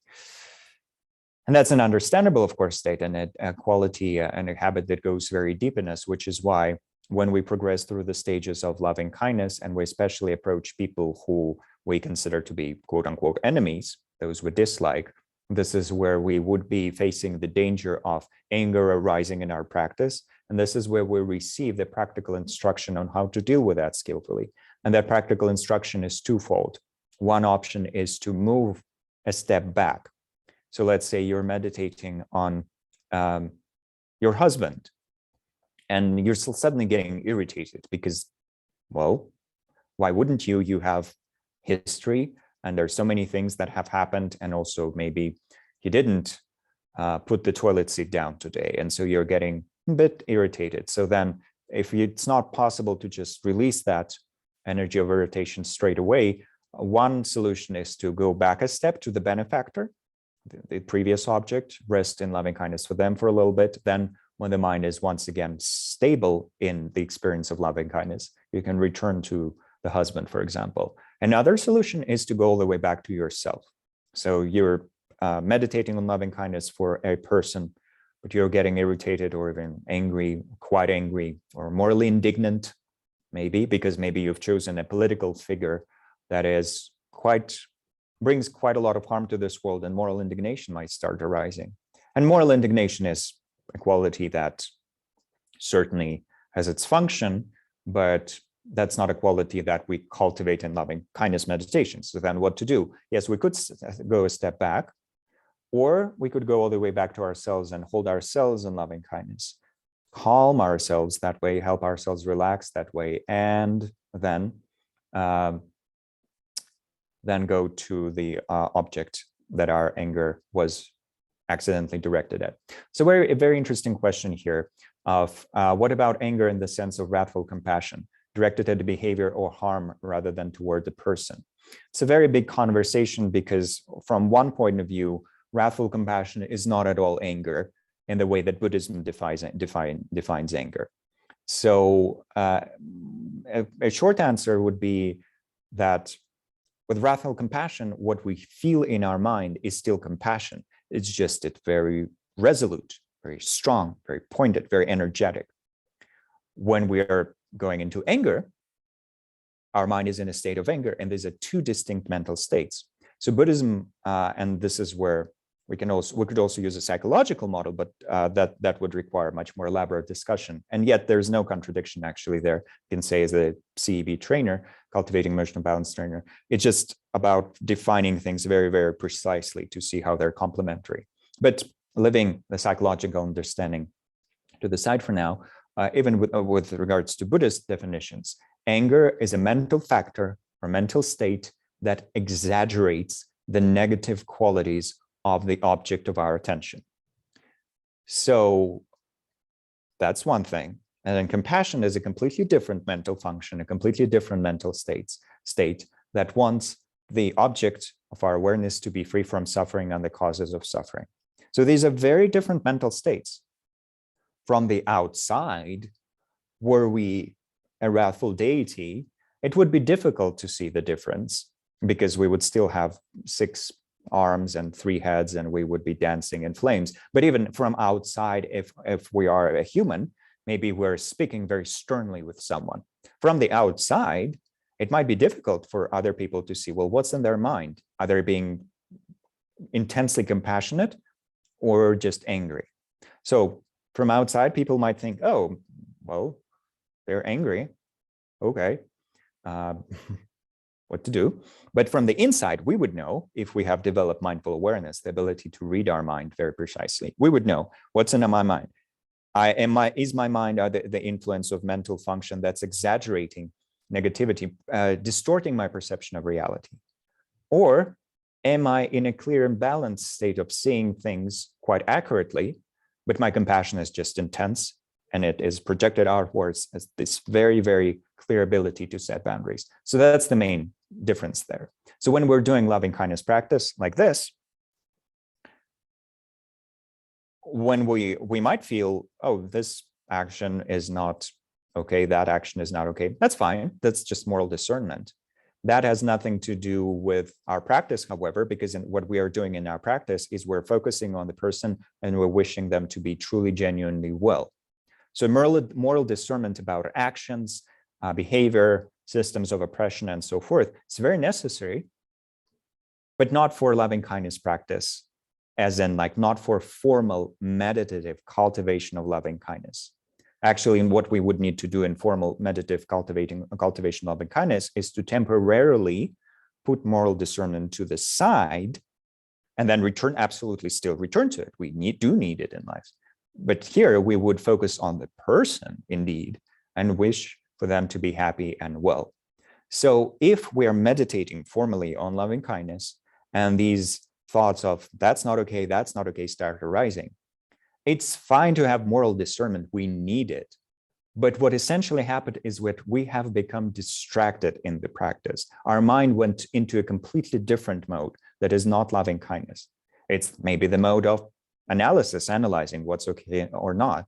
And that's an understandable, of course, state and a quality and a habit that goes very deep in us, which is why when we progress through the stages of loving kindness, and we especially approach people who we consider to be quote unquote enemies, those we dislike, this is where we would be facing the danger of anger arising in our practice. And this is where we receive the practical instruction on how to deal with that skillfully. And that practical instruction is twofold. One option is to move a step back. So let's say you're meditating on your husband, and you're still suddenly getting irritated because, well, why wouldn't you? You have history, and there's so many things that have happened. And also maybe he didn't put the toilet seat down today. And so you're getting a bit irritated. So then if it's not possible to just release that energy of irritation straight away, One solution is to go back a step to the benefactor, the previous object, rest in loving kindness for them for a little bit. Then when the mind is once again stable in the experience of loving kindness, you can return to the husband, for example. Another solution is to go all the way back to yourself. So you're meditating on loving kindness for a person, but you're getting irritated or even angry, quite angry, or morally indignant, maybe, because maybe you've chosen a political figure that is brings quite a lot of harm to this world, and moral indignation might start arising. And moral indignation is a quality that certainly has its function, but that's not a quality that we cultivate in loving kindness meditation. So then what to do? Yes, we could go a step back, or we could go all the way back to ourselves and hold ourselves in loving kindness, calm ourselves that way, help ourselves relax that way, and then go to the object that our anger was accidentally directed at. So a very interesting question here of what about anger in the sense of wrathful compassion, directed at the behavior or harm rather than toward the person? It's a very big conversation, because from one point of view, wrathful compassion is not at all anger in the way that Buddhism defines anger. So a short answer would be that with wrathful compassion, what we feel in our mind is still compassion. It's just very resolute, very strong, very pointed, very energetic. When we are going into anger, our mind is in a state of anger, and these are two distinct mental states. So Buddhism, and this is where we could also use a psychological model, but that would require much more elaborate discussion. And yet there's no contradiction actually there. You can say, as a CEB trainer, cultivating emotional balance trainer, it's just about defining things very, very precisely to see how they're complementary. But leaving the psychological understanding to the side for now, even with regards to Buddhist definitions, anger is a mental factor or mental state that exaggerates the negative qualities of the object of our attention. So that's one thing. And then compassion is a completely different mental function, a completely different mental state that wants the object of our awareness to be free from suffering and the causes of suffering. So these are very different mental states. From the outside, were we a wrathful deity, it would be difficult to see the difference, because we would still have 6 arms and 3 heads, and we would be dancing in flames. But even from outside, if we are a human, maybe we're speaking very sternly with someone. From the outside, it might be difficult for other people to see, well, what's in their mind? Are they being intensely compassionate or just angry? So from outside, people might think, oh, well, they're angry. Okay. What to do. But from the inside, we would know, if we have developed mindful awareness, the ability to read our mind very precisely, we would know what's in my mind. Is my mind the influence of mental function that's exaggerating negativity, distorting my perception of reality? Or am I in a clear and balanced state of seeing things quite accurately, but my compassion is just intense, and it is projected outwards as this very, very clear ability to set boundaries? So that's the main difference there. So when we're doing loving kindness practice like this, when we might feel, oh, this action is not okay, that action is not okay, that's fine. That's just moral discernment. That has nothing to do with our practice, however, because what we are doing in our practice is we're focusing on the person and we're wishing them to be truly, genuinely well. So moral discernment about actions, behavior, systems of oppression, and so forth, it's very necessary, but not for loving kindness practice, as in not for formal meditative cultivation of loving kindness. Actually, what we would need to do in formal meditative cultivation of loving kindness is to temporarily put moral discernment to the side and then still return to it. We do need it in life. But here we would focus on the person indeed and wish for them to be happy and well. So if we are meditating formally on loving kindness and these thoughts of that's not okay start arising, it's fine to have moral discernment. We need it. But what essentially happened is that we have become distracted in the practice. Our mind went into a completely different mode that is not loving kindness. It's maybe the mode of analysis, analyzing what's okay or not.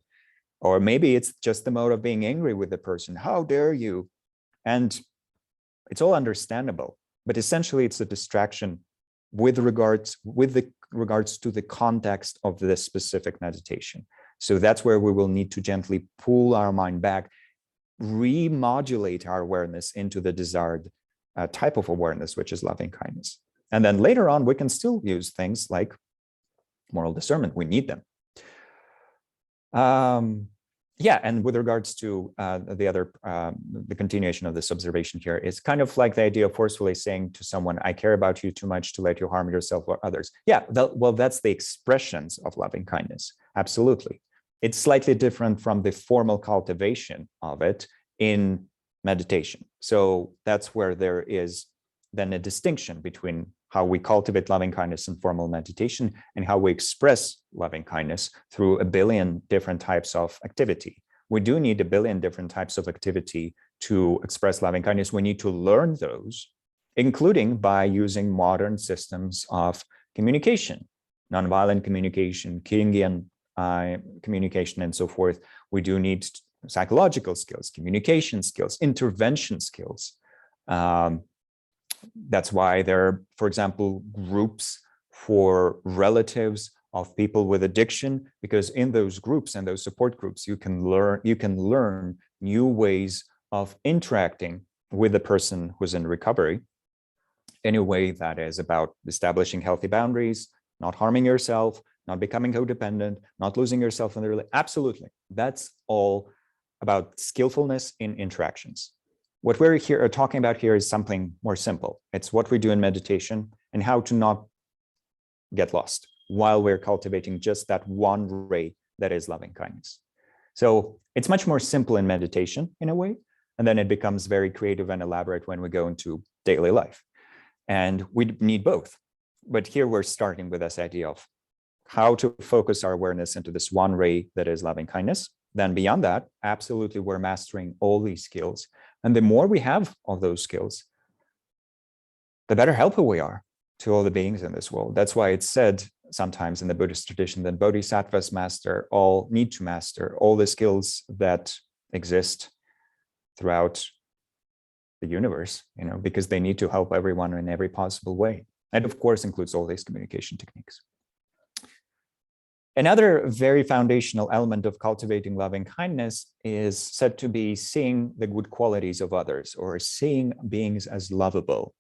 Or maybe it's just the mode of being angry with the person. How dare you? And it's all understandable. But essentially, it's a distraction with regards to the context of this specific meditation. So that's where we will need to gently pull our mind back, remodulate our awareness into the desired type of awareness, which is loving kindness. And then later on, we can still use things like moral discernment. We need them. Yeah, and with regards to the continuation of this observation here, it's kind of like the idea of forcefully saying to someone, I care about you too much to let you harm yourself or others. Yeah, well, that's the expressions of loving kindness. Absolutely. It's slightly different from the formal cultivation of it in meditation. So that's where there is then a distinction between how we cultivate loving kindness in formal meditation and how we express loving kindness through a billion different types of activity. We do need a billion different types of activity to express loving kindness. We need to learn those, including by using modern systems of communication, nonviolent communication, Kingian communication, and so forth. We do need psychological skills, communication skills, intervention skills. That's why there are, for example, groups for relatives of people with addiction, because in those groups and those support groups, you can learn new ways of interacting with the person who's in recovery in a way that is about establishing healthy boundaries, not harming yourself, not becoming codependent, not losing yourself in the relationship. Absolutely. That's all about skillfulness in interactions. What we're here talking about here is something more simple. It's what we do in meditation and how to not get lost while we're cultivating just that one ray that is loving kindness. So it's much more simple in meditation in a way, and then it becomes very creative and elaborate when we go into daily life. And we need both. But here we're starting with this idea of how to focus our awareness into this one ray that is loving kindness. Then beyond that, absolutely, we're mastering all these skills. And the more we have of those skills, the better helper we are to all the beings in this world. That's why it's said sometimes in the Buddhist tradition that bodhisattvas need to master all the skills that exist throughout the universe, because they need to help everyone in every possible way. And of course, includes all these communication techniques. Another very foundational element of cultivating loving kindness is said to be seeing the good qualities of others, or seeing beings as lovable.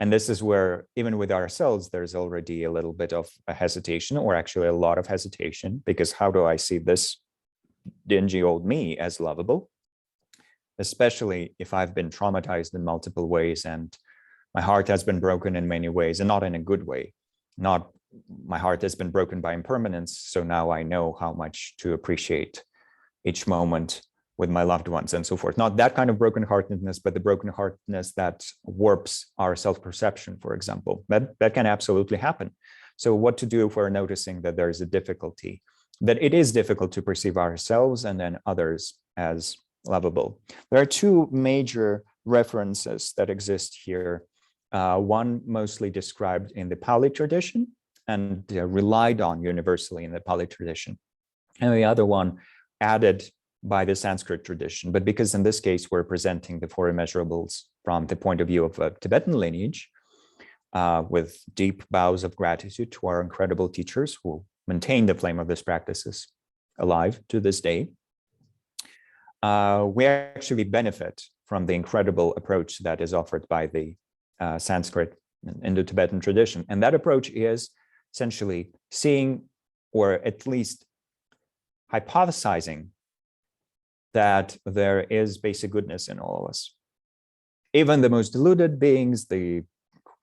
And this is where, even with ourselves, there's already a little bit of a hesitation, or actually a lot of hesitation, because how do I see this dingy old me as lovable? Especially if I've been traumatized in multiple ways and my heart has been broken in many ways, and not in a good way. Not my heart has been broken by impermanence, so now I know how much to appreciate each moment with my loved ones and so forth. Not that kind of brokenheartedness, but the brokenheartedness that warps our self-perception, for example. That can absolutely happen. So what to do if we're noticing that there's a difficulty, that it is difficult to perceive ourselves and then others as lovable? There are two major references that exist here. One mostly described in the Pali tradition and relied on universally in the Pali tradition, and the other one added by the Sanskrit tradition. But because in this case, we're presenting the four immeasurables from the point of view of a Tibetan lineage, with deep bows of gratitude to our incredible teachers who maintain the flame of these practices alive to this day, we actually benefit from the incredible approach that is offered by the Sanskrit and Indo-Tibetan tradition. And that approach is essentially seeing, or at least hypothesizing, that there is basic goodness in all of us. Even the most deluded beings, the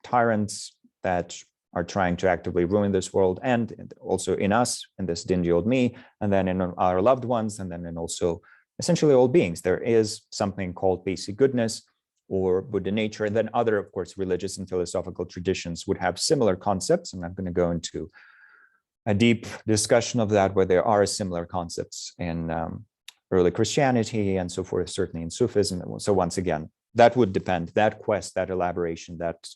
tyrants that are trying to actively ruin this world, and also in us, in this dingy old me, and then in our loved ones, and then in also essentially all beings, there is something called basic goodness or Buddha nature. And then other, of course, religious and philosophical traditions would have similar concepts. I'm not going to go into a deep discussion of that, where there are similar concepts in early Christianity and so forth, certainly in Sufism. So once again, that would depend, that quest, that elaboration, that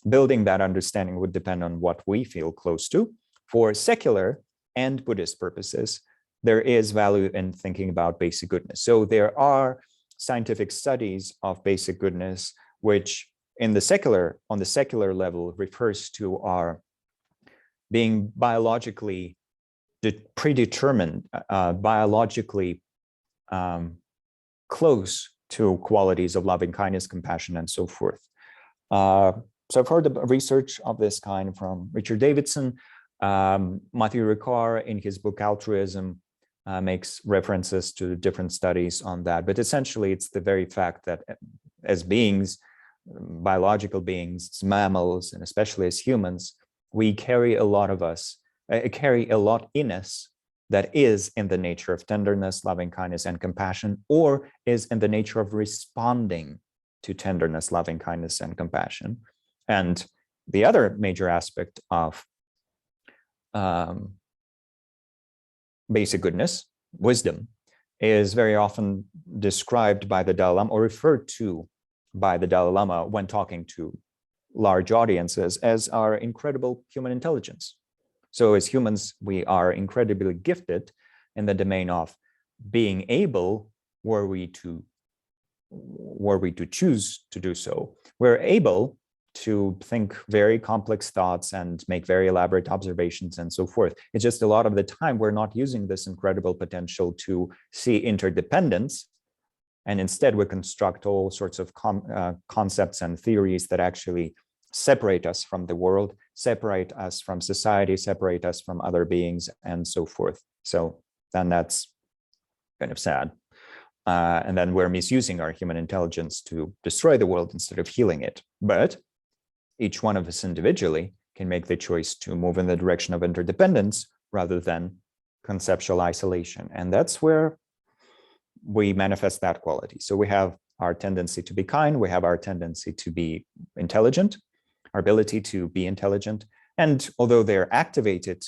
building that understanding would depend on what we feel close to. For secular and Buddhist purposes, there is value in thinking about basic goodness. So there are scientific studies of basic goodness, which on the secular level refers to our being biologically predetermined, biologically close to qualities of loving kindness, compassion, and so forth. So I've heard research of this kind from Richard Davidson. Matthew Ricard, in his book Altruism, makes references to different studies on that. But essentially, it's the very fact that as beings, biological beings, mammals, and especially as humans, we carry a lot in us that is in the nature of tenderness, loving kindness, and compassion, or is in the nature of responding to tenderness, loving kindness, and compassion. And the other major aspect of basic goodness, wisdom, is very often described by the Dalai Lama or referred to by the Dalai Lama when talking to large audiences as our incredible human intelligence. So as humans, we are incredibly gifted in the domain of being able, were we to choose to do so, we're able to think very complex thoughts and make very elaborate observations and so forth. It's just a lot of the time we're not using this incredible potential to see interdependence, and instead we construct all sorts of concepts and theories that actually separate us from the world, separate us from society, separate us from other beings, and so forth. So then that's kind of sad. And then we're misusing our human intelligence to destroy the world instead of healing it. But each one of us individually can make the choice to move in the direction of interdependence rather than conceptual isolation. And that's where we manifest that quality. So we have our tendency to be kind, we have our tendency to be intelligent, our ability to be intelligent. And although they're activated,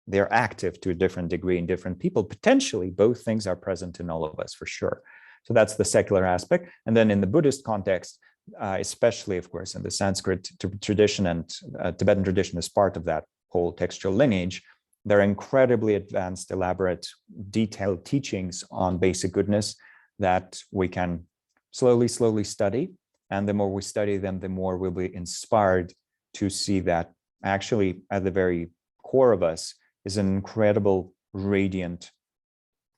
they're active to a different degree in different people, potentially both things are present in all of us for sure. So that's the secular aspect. And then in the Buddhist context, especially, of course, in the Sanskrit tradition and Tibetan tradition as part of that whole textual lineage, there are incredibly advanced, elaborate, detailed teachings on basic goodness that we can slowly study. And the more we study them, the more we'll be inspired to see that actually at the very core of us is an incredible, radiant,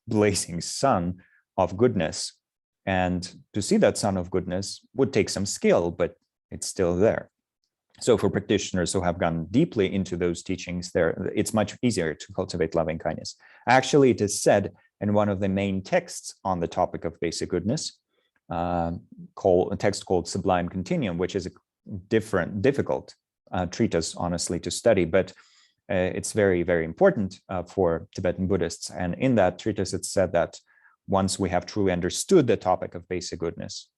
blazing sun of goodness. And to see that sun of goodness would take some skill, but it's still there. So for practitioners who have gone deeply into those teachings, it's much easier to cultivate loving kindness. Actually, it is said in one of the main texts on the topic of basic goodness, a text called Sublime Continuum, which is a difficult treatise, honestly, to study, but it's very, very important for Tibetan Buddhists. And in that treatise, it's said that once we have truly understood the topic of basic goodness,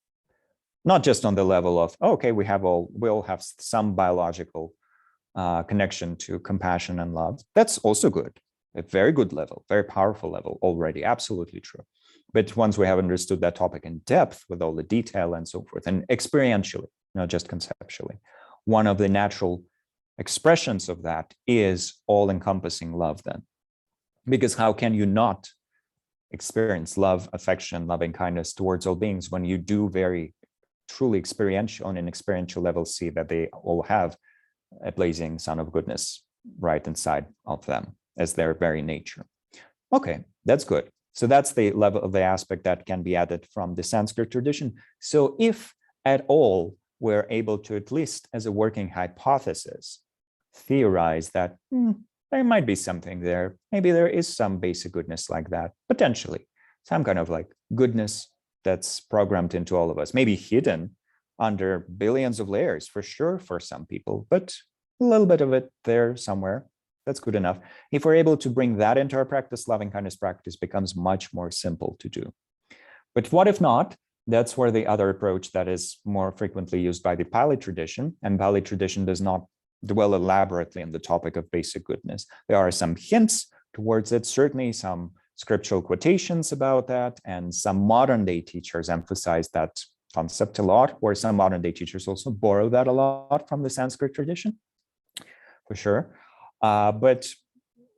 not just on the level of, oh, okay, we all have some biological connection to compassion and love. That's also good, a very good level, very powerful level already, absolutely true. But once we have understood that topic in depth with all the detail and so forth, and experientially, not just conceptually, one of the natural expressions of that is all-encompassing love then. Because how can you not experience love, affection, loving kindness towards all beings when you do very truly experiential, on an experiential level, see that they all have a blazing sun of goodness right inside of them as their very nature. Okay, that's good. So that's the level of the aspect that can be added from the Sanskrit tradition. So if at all we're able to, at least as a working hypothesis, theorize that there might be something there, maybe there is some basic goodness like that, potentially, some kind of like goodness that's programmed into all of us, maybe hidden under billions of layers for sure for some people, but a little bit of it there somewhere. That's good enough. If we're able to bring that into our practice, loving kindness practice becomes much more simple to do. But what if not? That's where the other approach that is more frequently used by the Pali tradition, and Pali tradition does not dwell elaborately on the topic of basic goodness. There are some hints towards it, certainly some scriptural quotations about that, and some modern day teachers emphasize that concept a lot, or some modern day teachers also borrow that a lot from the Sanskrit tradition, for sure. But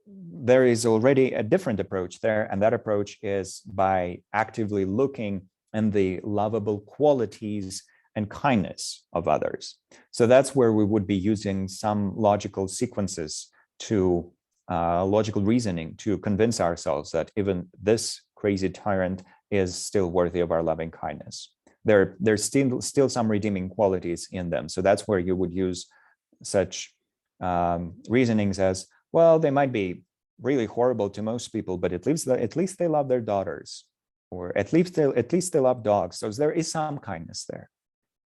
there is already a different approach there, and that approach is by actively looking in the lovable qualities and kindness of others. So that's where we would be using some logical sequences to logical reasoning to convince ourselves that even this crazy tyrant is still worthy of our loving kindness. There's still some redeeming qualities in them. So that's where you would use such reasonings as, well, they might be really horrible to most people, but at least they love their daughters, or at least they love dogs. So there is some kindness there.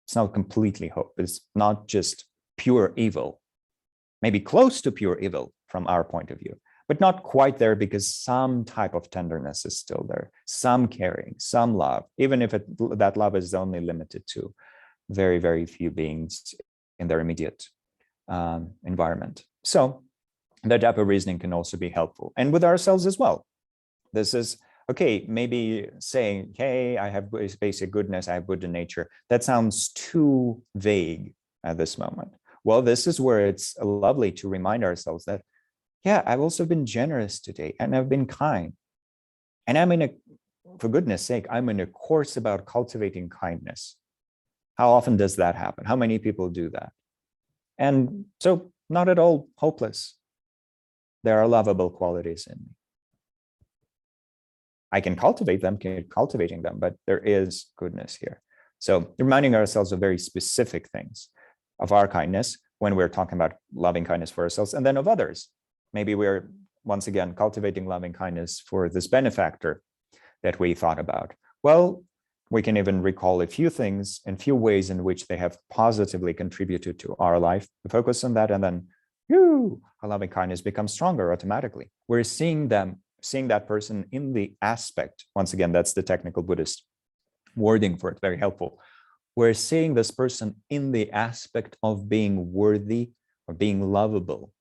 It's not completely hope. It's not just pure evil, maybe close to pure evil from our point of view, but not quite there, because some type of tenderness is still there, some caring, some love, even if that love is only limited to very, very few beings in their immediate environment. So that type of reasoning can also be helpful. And with ourselves as well. This is, okay, maybe saying, hey, I have basic goodness, I have Buddha nature. That sounds too vague at this moment. Well, this is where it's lovely to remind ourselves that, yeah, I've also been generous today, and I've been kind. And for goodness sake, I'm in a course about cultivating kindness. How often does that happen? How many people do that? And so not at all hopeless. There are lovable qualities in me. I can cultivate them, keep cultivating them, but there is goodness here. So reminding ourselves of very specific things of our kindness when we're talking about loving kindness for ourselves, and then of others. Maybe we're, once again, cultivating loving kindness for this benefactor that we thought about. Well, we can even recall a few things and few ways in which they have positively contributed to our life. We focus on that, and then our loving kindness becomes stronger automatically. We're seeing that person in the aspect, once again, that's the technical Buddhist wording for it, very helpful. We're seeing this person in the aspect of being worthy or being lovable.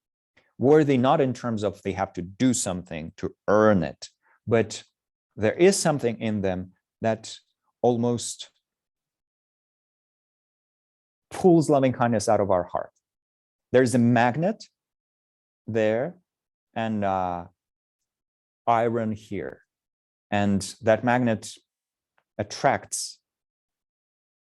Worthy not in terms of they have to do something to earn it, but there is something in them that almost pulls loving kindness out of our heart. There's a magnet there and iron here, and that magnet attracts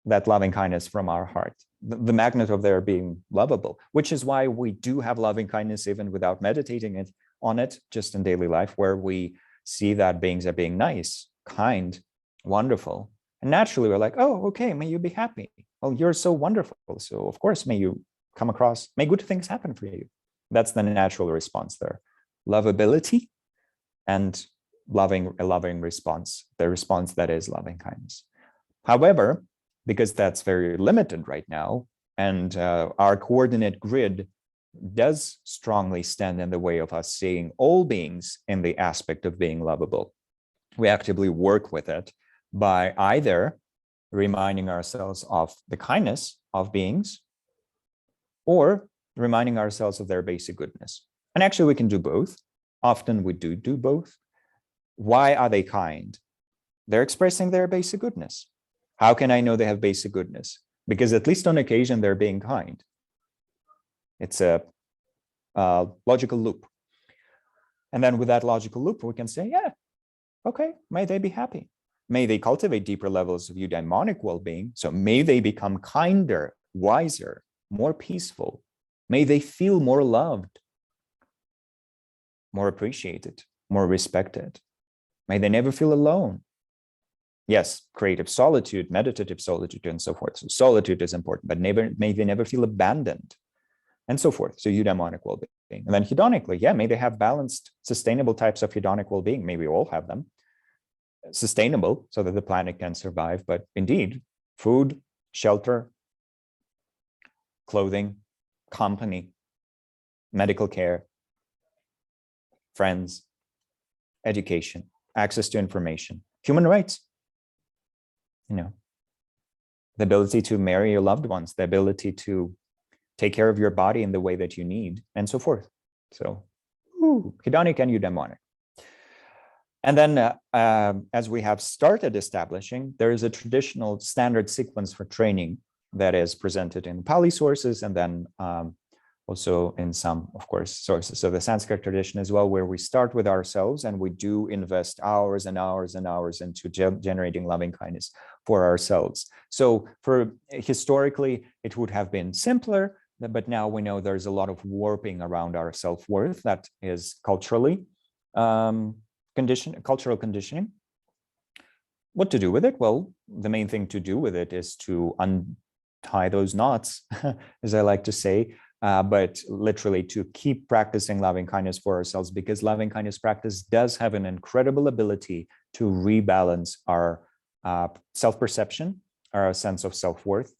that loving kindness from our heart, the magnet of their being lovable, which is why we do have loving kindness even without meditating on it, just in daily life, where we see that beings are being nice, kind, wonderful. And naturally we're like, oh, okay, may you be happy. Well, you're so wonderful. So of course, may good things happen for you. That's the natural response there. Lovability and a loving response, the response that is loving kindness. However, because that's very limited right now, and our coordinate grid does strongly stand in the way of us seeing all beings in the aspect of being lovable, we actively work with it by either reminding ourselves of the kindness of beings or reminding ourselves of their basic goodness. And actually, we can do both. Often we do both. Why are they kind? They're expressing their basic goodness. How can I know they have basic goodness? Because at least on occasion, they're being kind. It's a logical loop. And then with that logical loop, we can say, yeah, okay, may they be happy. May they cultivate deeper levels of eudaimonic well-being. So may they become kinder, wiser, more peaceful. May they feel more loved, more appreciated, more respected. May they never feel alone. Yes, creative solitude, meditative solitude, and so forth. So solitude is important, but may they never feel abandoned, and so forth. So eudaimonic well-being. And then hedonically, yeah, may they have balanced, sustainable types of hedonic well-being. May we all have them. Sustainable, so that the planet can survive. But indeed, food, shelter, clothing, company, medical care, friends, education, access to information, human rights. The ability to marry your loved ones, the ability to take care of your body in the way that you need, and so forth. So hedonic and eudaimonic. And then as we have started establishing, there is a traditional standard sequence for training that is presented in Pali sources, and then also in some, of course, sources of the Sanskrit tradition as well, where we start with ourselves and we do invest hours and hours and hours into generating loving kindness for ourselves. So historically, it would have been simpler, but now we know there's a lot of warping around our self-worth that is culturally cultural conditioning. What to do with it? Well, the main thing to do with it is to untie those knots, as I like to say, but literally to keep practicing loving kindness for ourselves, because loving kindness practice does have an incredible ability to rebalance our self-perception, our sense of self-worth,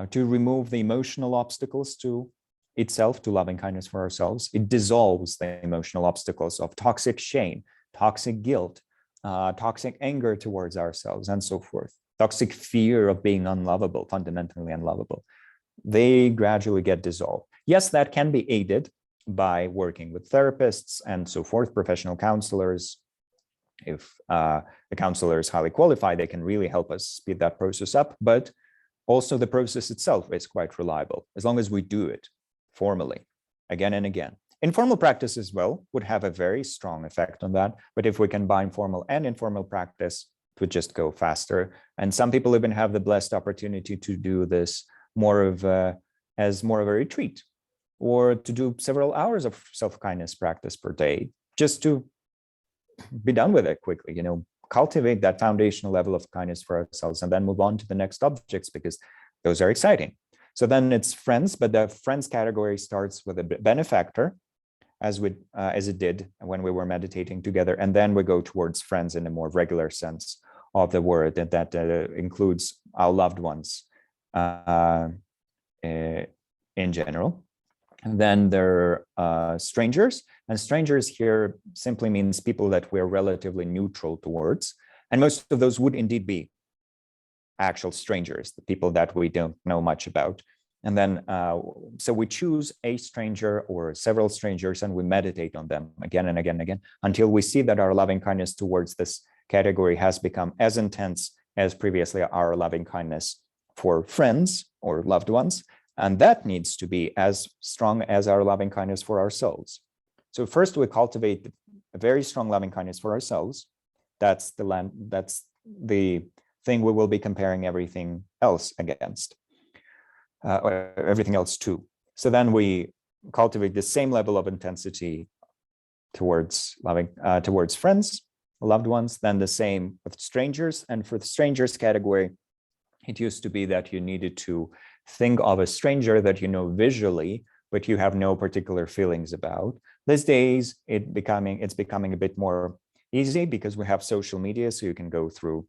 to remove the emotional obstacles to itself, to loving kindness for ourselves. It dissolves the emotional obstacles of toxic shame, toxic guilt, toxic anger towards ourselves, and so forth. Toxic fear of being unlovable, fundamentally unlovable. They gradually get dissolved. Yes, that can be aided by working with therapists and so forth, professional counselors. If the counselor is highly qualified, they can really help us speed that process up. But also the process itself is quite reliable, as long as we do it formally, again and again. Informal practice as well would have a very strong effect on that. But if we combine formal and informal practice, it would just go faster. And some people even have the blessed opportunity to do this as more of a retreat, or to do several hours of self-kindness practice per day, just to be done with it quickly, cultivate that foundational level of kindness for ourselves, and then move on to the next objects, because those are exciting. So then it's friends, but the friends category starts with a benefactor, as it did when we were meditating together, and then we go towards friends in a more regular sense of the word, and that includes our loved ones in general. And then there are strangers, and strangers here simply means people that we're relatively neutral towards, and most of those would indeed be actual strangers, the people that we don't know much about. And then, so we choose a stranger or several strangers, and we meditate on them again and again and again, until we see that our loving kindness towards this category has become as intense as previously our loving kindness for friends or loved ones. And that needs to be as strong as our loving kindness for ourselves. So first we cultivate a very strong loving kindness for ourselves. That's the thing we will be comparing everything else against. Or everything else too. So then we cultivate the same level of intensity towards towards friends, loved ones, then the same with strangers. And for the strangers category, it used to be that you needed to think of a stranger that you know visually, but you have no particular feelings about. These days, it's becoming a bit more easy because we have social media, so you can go through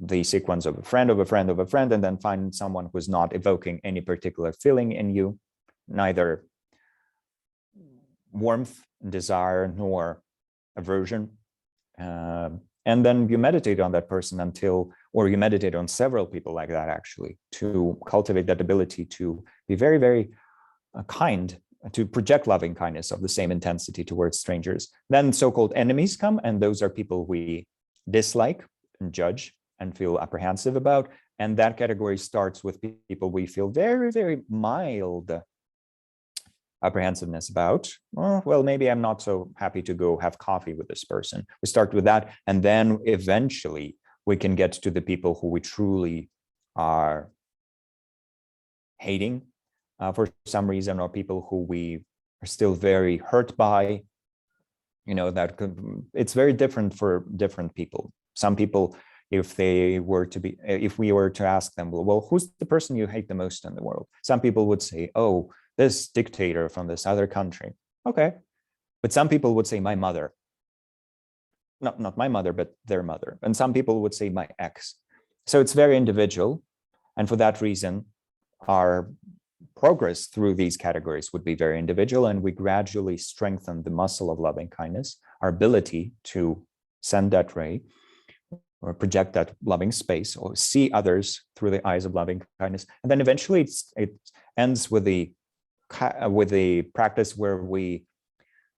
the sequence of a friend of a friend of a friend, and then find someone who's not evoking any particular feeling in you, neither warmth, desire, nor aversion. And then you meditate on that person or you meditate on several people like that, actually, to cultivate that ability to be very, very kind, to project loving kindness of the same intensity towards strangers. Then so-called enemies come, and those are people we dislike and judge and feel apprehensive about. And that category starts with people we feel very, very mild apprehensiveness about. Well, maybe I'm not so happy to go have coffee with this person. We start with that, and then eventually we can get to the people who we truly are hating for some reason, or people who we are still very hurt by. It's very different for different people. Some people, if we were to ask them, well, who's the person you hate the most in the world? Some people would say, oh, this dictator from this other country. Okay. But some people would say my mother. Not my mother, but their mother. And some people would say my ex. So it's very individual. And for that reason, our progress through these categories would be very individual, and we gradually strengthen the muscle of loving kindness, our ability to send that ray or project that loving space or see others through the eyes of loving kindness. And then eventually it ends with the practice where we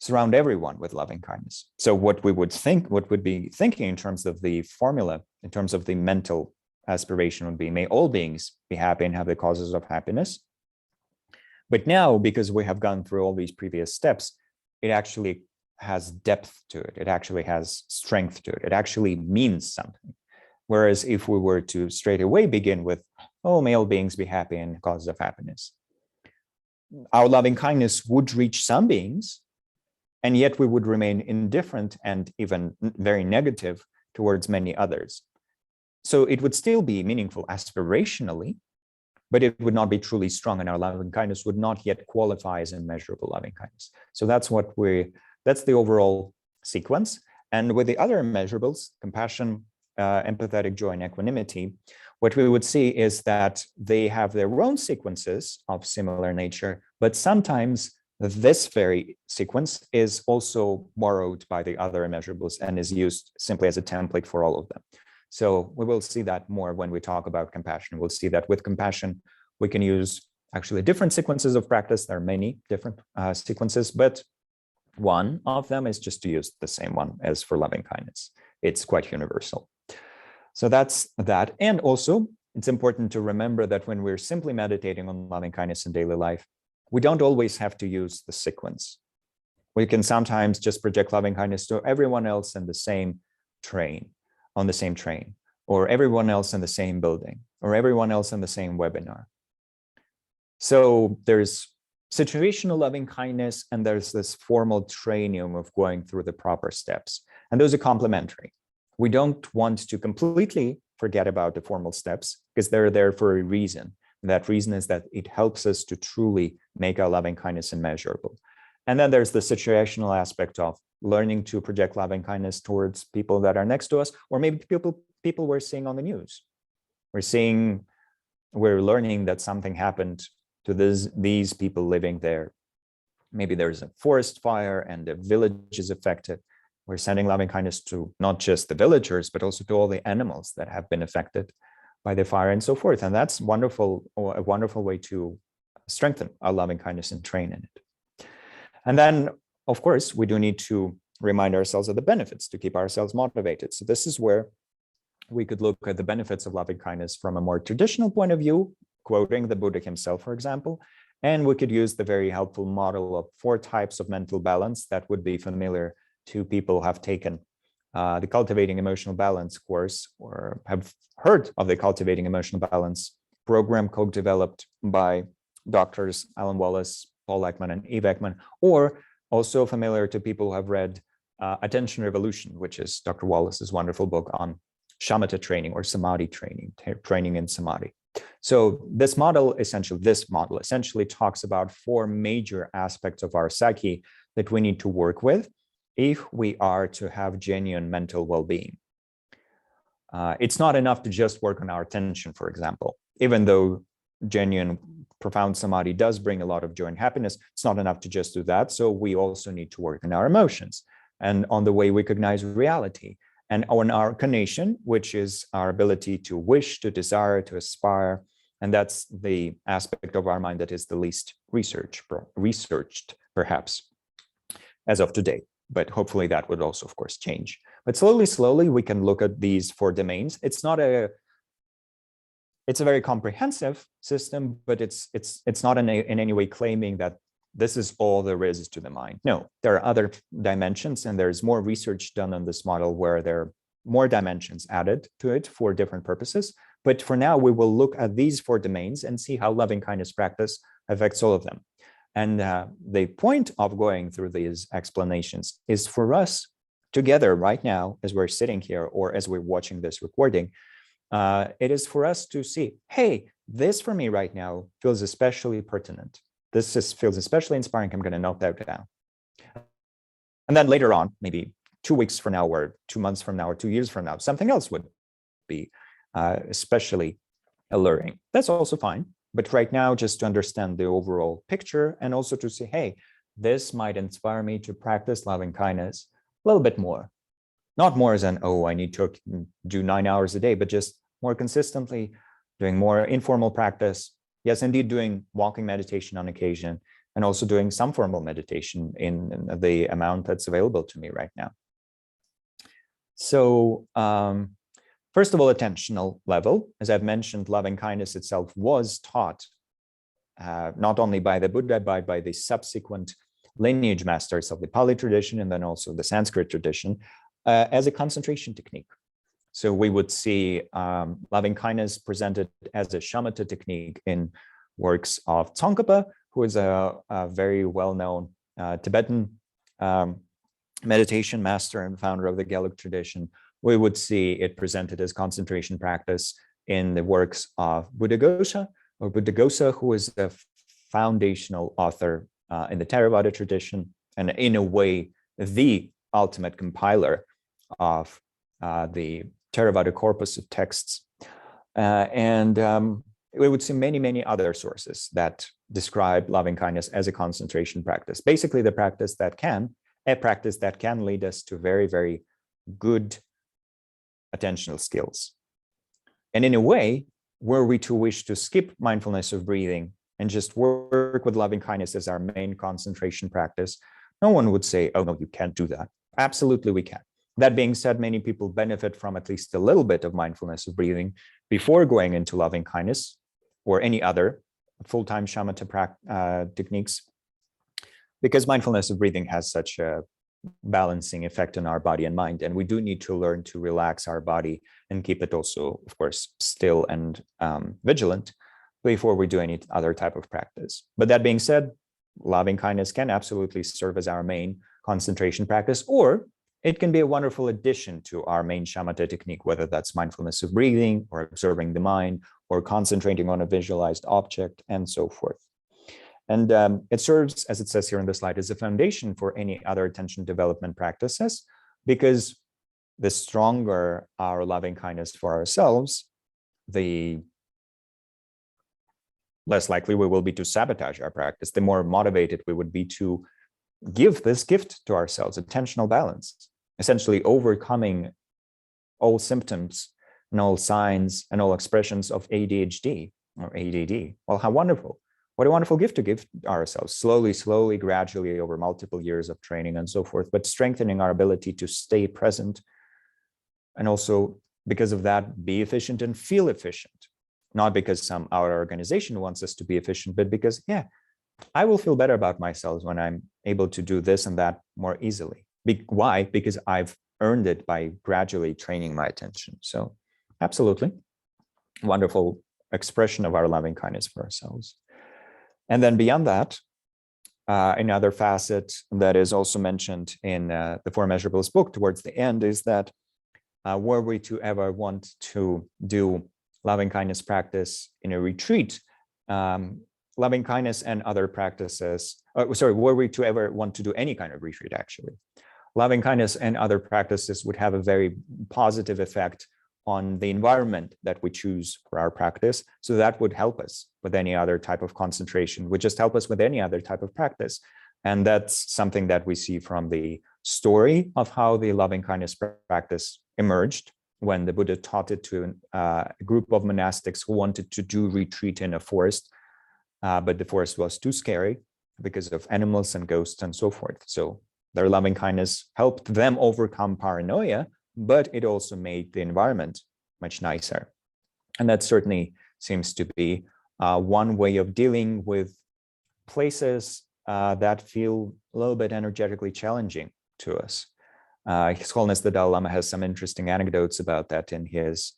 surround everyone with loving kindness. So what we would think, what would be thinking in terms of the formula, in terms of the mental aspiration would be, may all beings be happy and have the causes of happiness. But now, because we have gone through all these previous steps, it actually has depth to it. It actually has strength to it. It actually means something. Whereas if we were to straight away begin with, oh, may all beings be happy and causes of happiness, our loving kindness would reach some beings, and yet we would remain indifferent and even very negative towards many others. So it would still be meaningful aspirationally, but it would not be truly strong, and our loving kindness would not yet qualify as immeasurable loving kindness. So that's the overall sequence. And with the other immeasurables, compassion, empathetic joy, and equanimity, what we would see is that they have their own sequences of similar nature, but sometimes this very sequence is also borrowed by the other immeasurables and is used simply as a template for all of them. So we will see that more when we talk about compassion. We'll see that with compassion, we can use actually different sequences of practice. There are many different sequences, but one of them is just to use the same one as for loving kindness. It's quite universal. So that's that. And also, it's important to remember that when we're simply meditating on loving kindness in daily life, we don't always have to use the sequence. We can sometimes just project loving kindness to everyone else in the same train, on the same train, or everyone else in the same building, or everyone else in the same webinar. So there's situational loving kindness, and there's this formal training of going through the proper steps. And those are complementary. We don't want to completely forget about the formal steps because they're there for a reason. And that reason is that it helps us to truly make our loving kindness immeasurable. And then there's the situational aspect of learning to project loving kindness towards people that are next to us, or maybe people we're seeing on the news. We're learning that something happened to these people living there. Maybe there's a forest fire and the village is affected. We're sending loving kindness to not just the villagers, but also to all the animals that have been affected by the fire and so forth. And that's wonderful, or a wonderful way to strengthen our loving kindness and train in it. And then, of course, we do need to remind ourselves of the benefits to keep ourselves motivated. So this is where we could look at the benefits of loving kindness from a more traditional point of view, quoting the Buddha himself, for example. And we could use the very helpful model of 4 types of mental balance that would be familiar to people who have taken the Cultivating Emotional Balance course, or have heard of the Cultivating Emotional Balance program co-developed by doctors Alan Wallace, Paul Ekman, and Eve Ekman, or also familiar to people who have read Attention Revolution, which is Dr. Wallace's wonderful book on shamatha training or samadhi training in samadhi. So this model essentially talks about 4 major aspects of our psyche that we need to work with if we are to have genuine mental well-being. It's not enough to just work on our attention, for example. Even though genuine profound samadhi does bring a lot of joy and happiness, it's not enough to just do that. So we also need to work on our emotions and on the way we recognize reality, and on our conation, which is our ability to wish, to desire, to aspire. And that's the aspect of our mind that is the least researched, perhaps, as of today. But hopefully that would also, of course, change. But slowly, we can look at these 4 domains. It's a very comprehensive system, but it's not in any way claiming that this is all there is to the mind. No, there are other dimensions, and there's more research done on this model where there are more dimensions added to it for different purposes. But for now, we will look at these 4 domains and see how loving kindness practice affects all of them. And the point of going through these explanations is for us together right now, as we're sitting here or as we're watching this recording, it is for us to see, hey, this for me right now feels especially pertinent. This feels especially inspiring. I'm going to note that down. And then later on, maybe 2 weeks from now, or 2 months from now, or 2 years from now, something else would be especially alluring. That's also fine. But right now, just to understand the overall picture, and also to say, hey, this might inspire me to practice loving kindness a little bit more. Not more as an, oh, I need to do 9 hours a day, but just more consistently doing more informal practice. Yes, indeed, doing walking meditation on occasion, and also doing some formal meditation in the amount that's available to me right now. So first of all, attentional level. As I've mentioned, loving kindness itself was taught not only by the Buddha, but by the subsequent lineage masters of the Pali tradition and then also the Sanskrit tradition as a concentration technique. So we would see loving kindness presented as a shamatha technique in works of Tsongkhapa, who is a very well-known Tibetan meditation master and founder of the Gelug tradition. We would see it presented as concentration practice in the works of Buddhaghosa, who is the foundational author in the Theravada tradition, and in a way, the ultimate compiler of the Theravada corpus of texts. We would see many, many other sources that describe loving kindness as a concentration practice. Basically, a practice that can lead us to very, very good attentional skills. And in a way, were we to wish to skip mindfulness of breathing and just work with loving kindness as our main concentration practice, no one would say, oh, no, you can't do that. Absolutely, we can. That being said, many people benefit from at least a little bit of mindfulness of breathing before going into loving kindness or any other full-time shamatha techniques, because mindfulness of breathing has such a balancing effect on our body and mind. And we do need to learn to relax our body and keep it also, of course, still and vigilant before we do any other type of practice. But that being said, loving kindness can absolutely serve as our main concentration practice, or it can be a wonderful addition to our main shamatha technique, whether that's mindfulness of breathing or observing the mind or concentrating on a visualized object and so forth. And it serves, as it says here on the slide, as a foundation for any other attention development practices, because the stronger our loving kindness for ourselves, the less likely we will be to sabotage our practice, the more motivated we would be to give this gift to ourselves, attentional balance, essentially overcoming all symptoms and all signs and all expressions of ADHD or ADD. Well, how wonderful. What a wonderful gift to give ourselves, slowly, gradually over multiple years of training and so forth, but strengthening our ability to stay present and also, because of that, be efficient and feel efficient. Not because our organization wants us to be efficient, but because, yeah, I will feel better about myself when I'm able to do this and that more easily. Why? Because I've earned it by gradually training my attention. So absolutely wonderful expression of our loving kindness for ourselves. And then beyond that, another facet that is also mentioned in the Four Immeasurables book towards the end is that were we to ever want to do loving kindness practice in a retreat, loving kindness and other practices, were we to ever want to do any kind of retreat, actually, loving kindness and other practices would have a very positive effect on the environment that we choose for our practice. So that would help us with any other type of concentration, would just help us with any other type of practice. And that's something that we see from the story of how the loving kindness practice emerged when the Buddha taught it to a group of monastics who wanted to do retreat in a forest, but the forest was too scary because of animals and ghosts and so forth. So their loving kindness helped them overcome paranoia, but it also made the environment much nicer. And that certainly seems to be one way of dealing with places that feel a little bit energetically challenging to us. His Holiness the Dalai Lama has some interesting anecdotes about that in his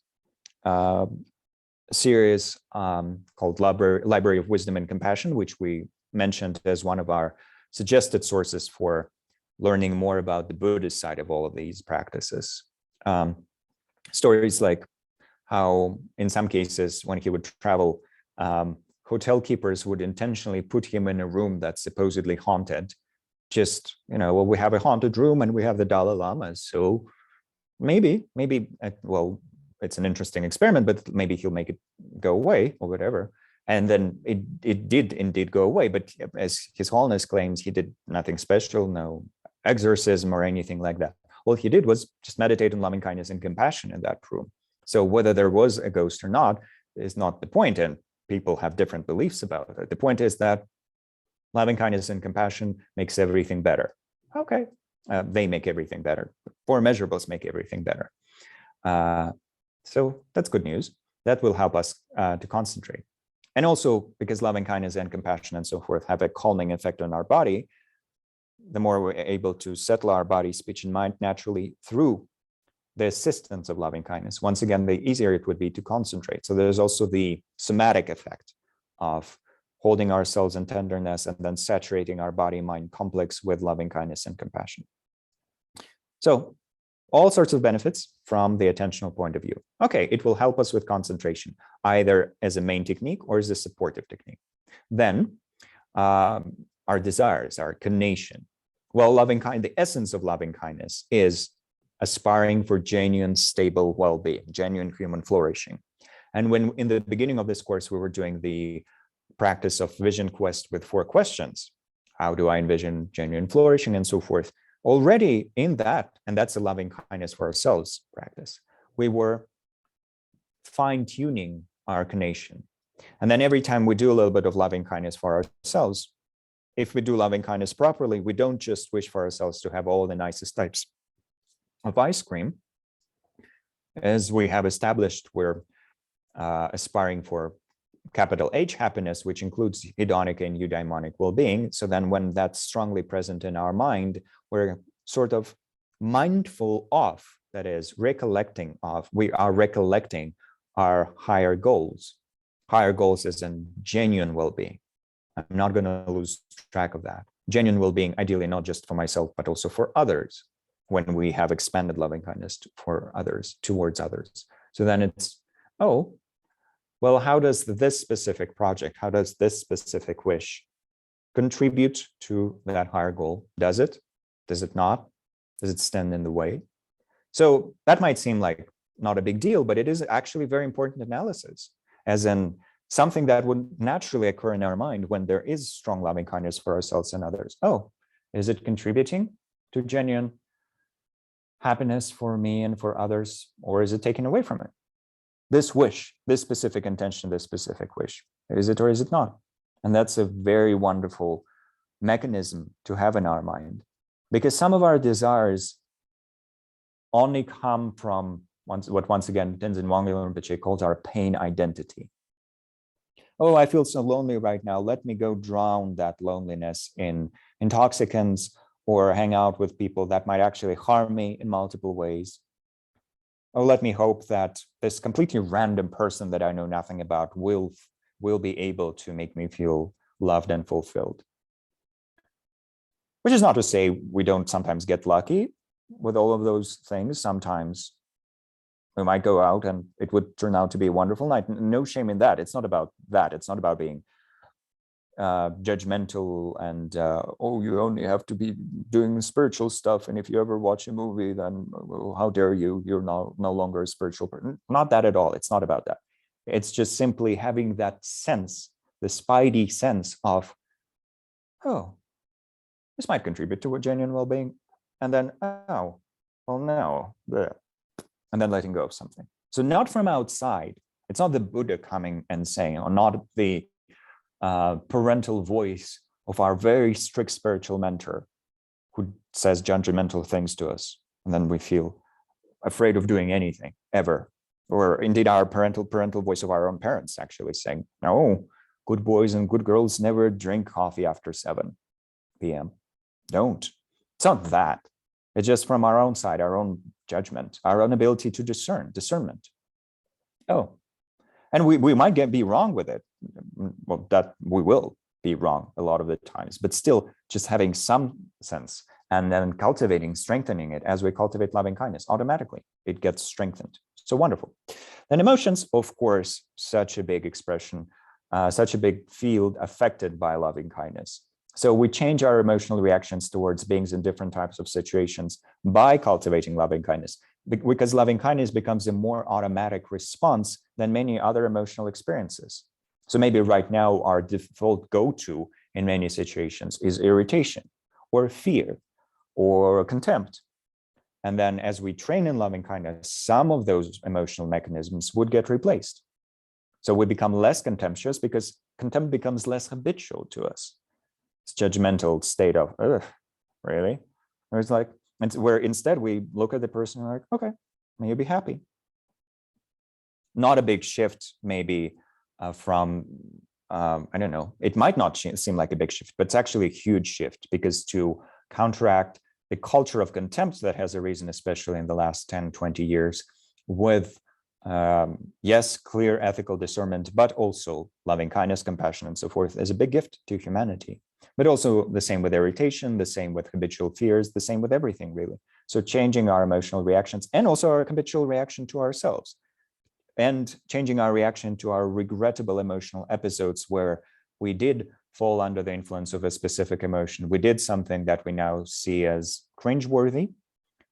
series called Library of Wisdom and Compassion, which we mentioned as one of our suggested sources for learning more about the Buddhist side of all of these practices. Stories like how in some cases when he would travel, hotel keepers would intentionally put him in a room that's supposedly haunted. Just, well, we have a haunted room and we have the Dalai Lama, so maybe, well, it's an interesting experiment, but maybe he'll make it go away or whatever. And then it did indeed go away. But as His Holiness claims, he did nothing special, no exorcism or anything like that. All he did was just meditate on loving kindness and compassion in that room. So whether there was a ghost or not is not the point. And people have different beliefs about it. The point is that Loving kindness and compassion makes everything better. Okay, they make everything better. 4 immeasurables make everything better. So that's good news. That will help us to concentrate. And also, because loving kindness and compassion and so forth have a calming effect on our body, the more we're able to settle our body, speech, and mind naturally through the assistance of loving kindness, once again, the easier it would be to concentrate. So there's also the somatic effect of holding ourselves in tenderness and then saturating our body-mind complex with loving kindness and compassion. So all sorts of benefits from the attentional point of view. Okay, it will help us with concentration, either as a main technique or as a supportive technique. Then our desires, our conation. Well, the essence of loving kindness is aspiring for genuine, stable well-being, genuine human flourishing. And when in the beginning of this course, we were doing the practice of vision quest with 4 questions. How do I envision genuine flourishing and so forth? Already in that, and that's a loving kindness for ourselves practice, we were fine-tuning our conation. And then every time we do a little bit of loving kindness for ourselves, if we do loving kindness properly, we don't just wish for ourselves to have all the nicest types of ice cream. As we have established, we're aspiring for capital H happiness, which includes hedonic and eudaimonic well-being. So then when that's strongly present in our mind, we're sort of mindful of, that is, recollecting of, we are recollecting our higher goals. Higher goals is in genuine well-being. I'm not going to lose track of that. Genuine well-being, ideally not just for myself, but also for others, when we have expanded loving kindness for others, towards others. So then it's, oh, well, how does this specific project, how does this specific wish contribute to that higher goal? Does it? Does it not? Does it stand in the way? So that might seem like not a big deal, but it is actually very important analysis, as in something that would naturally occur in our mind when there is strong loving kindness for ourselves and others. Oh, is it contributing to genuine happiness for me and for others, or is it taken away from it? This wish, this specific intention, this specific wish, is it or is it not? And that's a very wonderful mechanism to have in our mind, because some of our desires only come from what once again Tenzin Wangyal Rinpoche calls our pain identity. Oh, I feel so lonely right now. Let me go drown that loneliness in intoxicants or hang out with people that might actually harm me in multiple ways. Oh, let me hope that this completely random person that I know nothing about will be able to make me feel loved and fulfilled. Which is not to say we don't sometimes get lucky with all of those things. Sometimes we might go out and it would turn out to be a wonderful night. No shame in that. It's not about that. It's not about being judgmental and oh, you only have to be doing spiritual stuff, and if you ever watch a movie, then well, how dare you, you're no longer a spiritual person. Not that at all. It's not about that. It's just simply having that sense, the spidey sense of, oh, this might contribute to a genuine well-being, and then oh, well, no, and then letting go of something. So not from outside. It's not the Buddha coming and saying, or not the parental voice of our very strict spiritual mentor who says judgmental things to us, and then we feel afraid of doing anything ever. Or indeed our parental voice of our own parents actually saying, no, good boys and good girls never drink coffee after 7 p.m. Don't. It's not that. It's just from our own side, our own judgment, our own ability to discernment. Oh, and we might be wrong with it. Well, that we will be wrong a lot of the times, but still just having some sense and then cultivating, strengthening it as we cultivate loving kindness, automatically it gets strengthened. So wonderful. Then emotions, of course, such a big expression, such a big field affected by loving kindness. So we change our emotional reactions towards beings in different types of situations by cultivating loving kindness, because loving kindness becomes a more automatic response than many other emotional experiences. So maybe right now our default go-to in many situations is irritation or fear or contempt. And then as we train in loving kindness, some of those emotional mechanisms would get replaced. So we become less contemptuous because contempt becomes less habitual to us. judgmental state of, ugh, really? Or it's like, and where instead we look at the person and like, okay, may you be happy. Not a big shift, maybe from, I don't know, it might not seem like a big shift, but it's actually a huge shift, because to counteract the culture of contempt that has arisen, especially in the last 10, 20 years, with, yes, clear ethical discernment, but also loving kindness, compassion, and so forth, is a big gift to humanity. But also the same with irritation, the same with habitual fears, the same with everything, really. So changing our emotional reactions, and also our habitual reaction to ourselves, and changing our reaction to our regrettable emotional episodes where we did fall under the influence of a specific emotion. We did something that we now see as cringeworthy,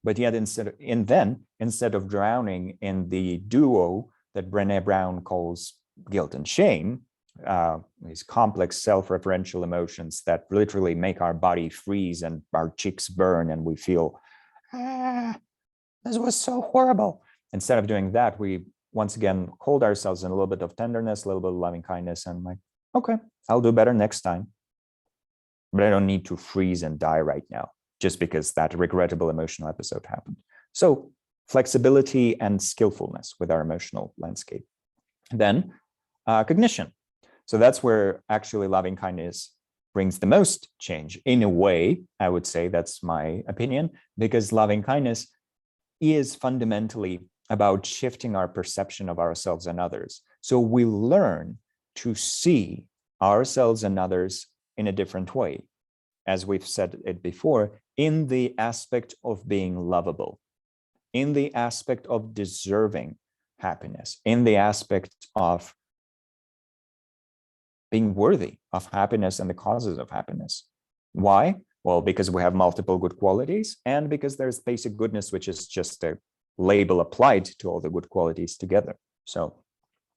but yet instead of drowning in the duo that Brené Brown calls guilt and shame, these complex self-referential emotions that literally make our body freeze and our cheeks burn and we feel, this was so horrible. Instead of doing that, we once again hold ourselves in a little bit of tenderness, a little bit of loving kindness, and like, okay, I'll do better next time. But I don't need to freeze and die right now just because that regrettable emotional episode happened. So flexibility and skillfulness with our emotional landscape. Then cognition. So that's where actually loving kindness brings the most change. In a way, I would say, that's my opinion, because loving kindness is fundamentally about shifting our perception of ourselves and others. So we learn to see ourselves and others in a different way, as we've said it before, in the aspect of being lovable, in the aspect of deserving happiness, in the aspect of being worthy of happiness and the causes of happiness. Why? Well, because we have multiple good qualities, and because there's basic goodness, which is just a label applied to all the good qualities together. So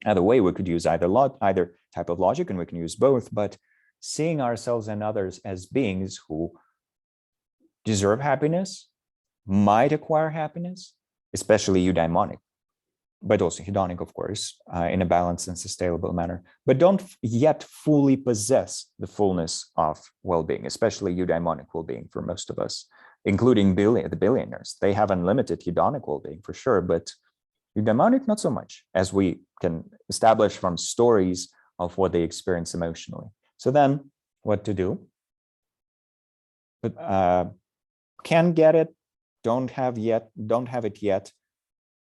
either way, we could use either type of logic, and we can use both, but seeing ourselves and others as beings who deserve happiness, might acquire happiness, especially eudaimonic, but also hedonic, of course, in a balanced and sustainable manner, but don't yet fully possess the fullness of well-being, especially eudaimonic well-being for most of us, including the billionaires. They have unlimited hedonic well-being for sure, but eudaimonic, not so much, as we can establish from stories of what they experience emotionally. So then what to do? But can get it, don't have it yet.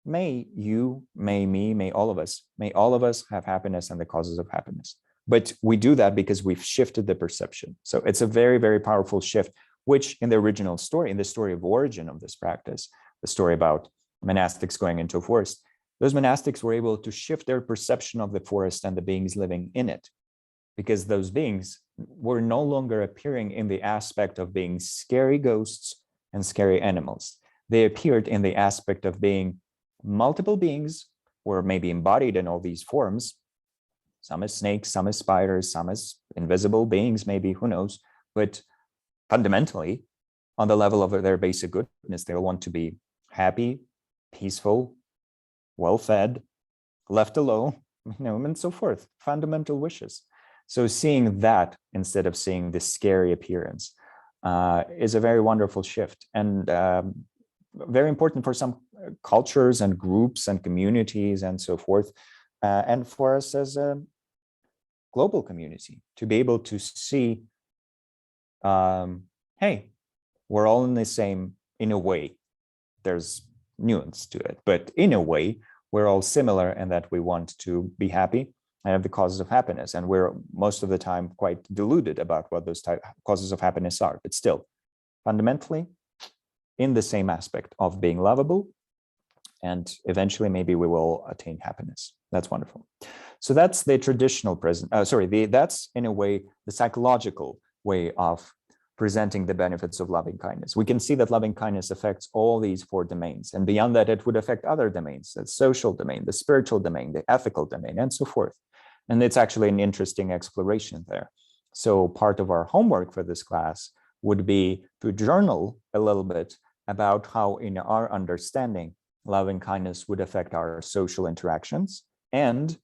May you, may me, may all of us have happiness and the causes of happiness. But we do that because we've shifted the perception. So it's a very, very powerful shift, which in the original story, in the story of origin of this practice, the story about monastics going into a forest, those monastics were able to shift their perception of the forest and the beings living in it, because those beings were no longer appearing in the aspect of being scary ghosts and scary animals. They appeared in the aspect of being multiple beings, or maybe embodied in all these forms, some as snakes, some as spiders, some as invisible beings, maybe, who knows. But fundamentally, on the level of their basic goodness, they'll want to be happy, peaceful, well-fed, left alone, and so forth, fundamental wishes. So seeing that instead of seeing this scary appearance is a very wonderful shift, and very important for some cultures and groups and communities and so forth, and for us as a global community to be able to see, hey, we're all in the same, in a way. There's nuance to it, but in a way, we're all similar in that we want to be happy and have the causes of happiness. And we're most of the time quite deluded about what those causes of happiness are, but still, fundamentally, in the same aspect of being lovable, and eventually maybe we will attain happiness. That's wonderful. So that's the traditional that's in a way the psychological way of presenting the benefits of loving kindness. We can see that loving kindness affects all these four domains, and beyond that, it would affect other domains: the social domain, the spiritual domain, the ethical domain, and so forth. And it's actually an interesting exploration there. So part of our homework for this class would be to journal a little bit about how, in our understanding, loving kindness would affect our social interactions, and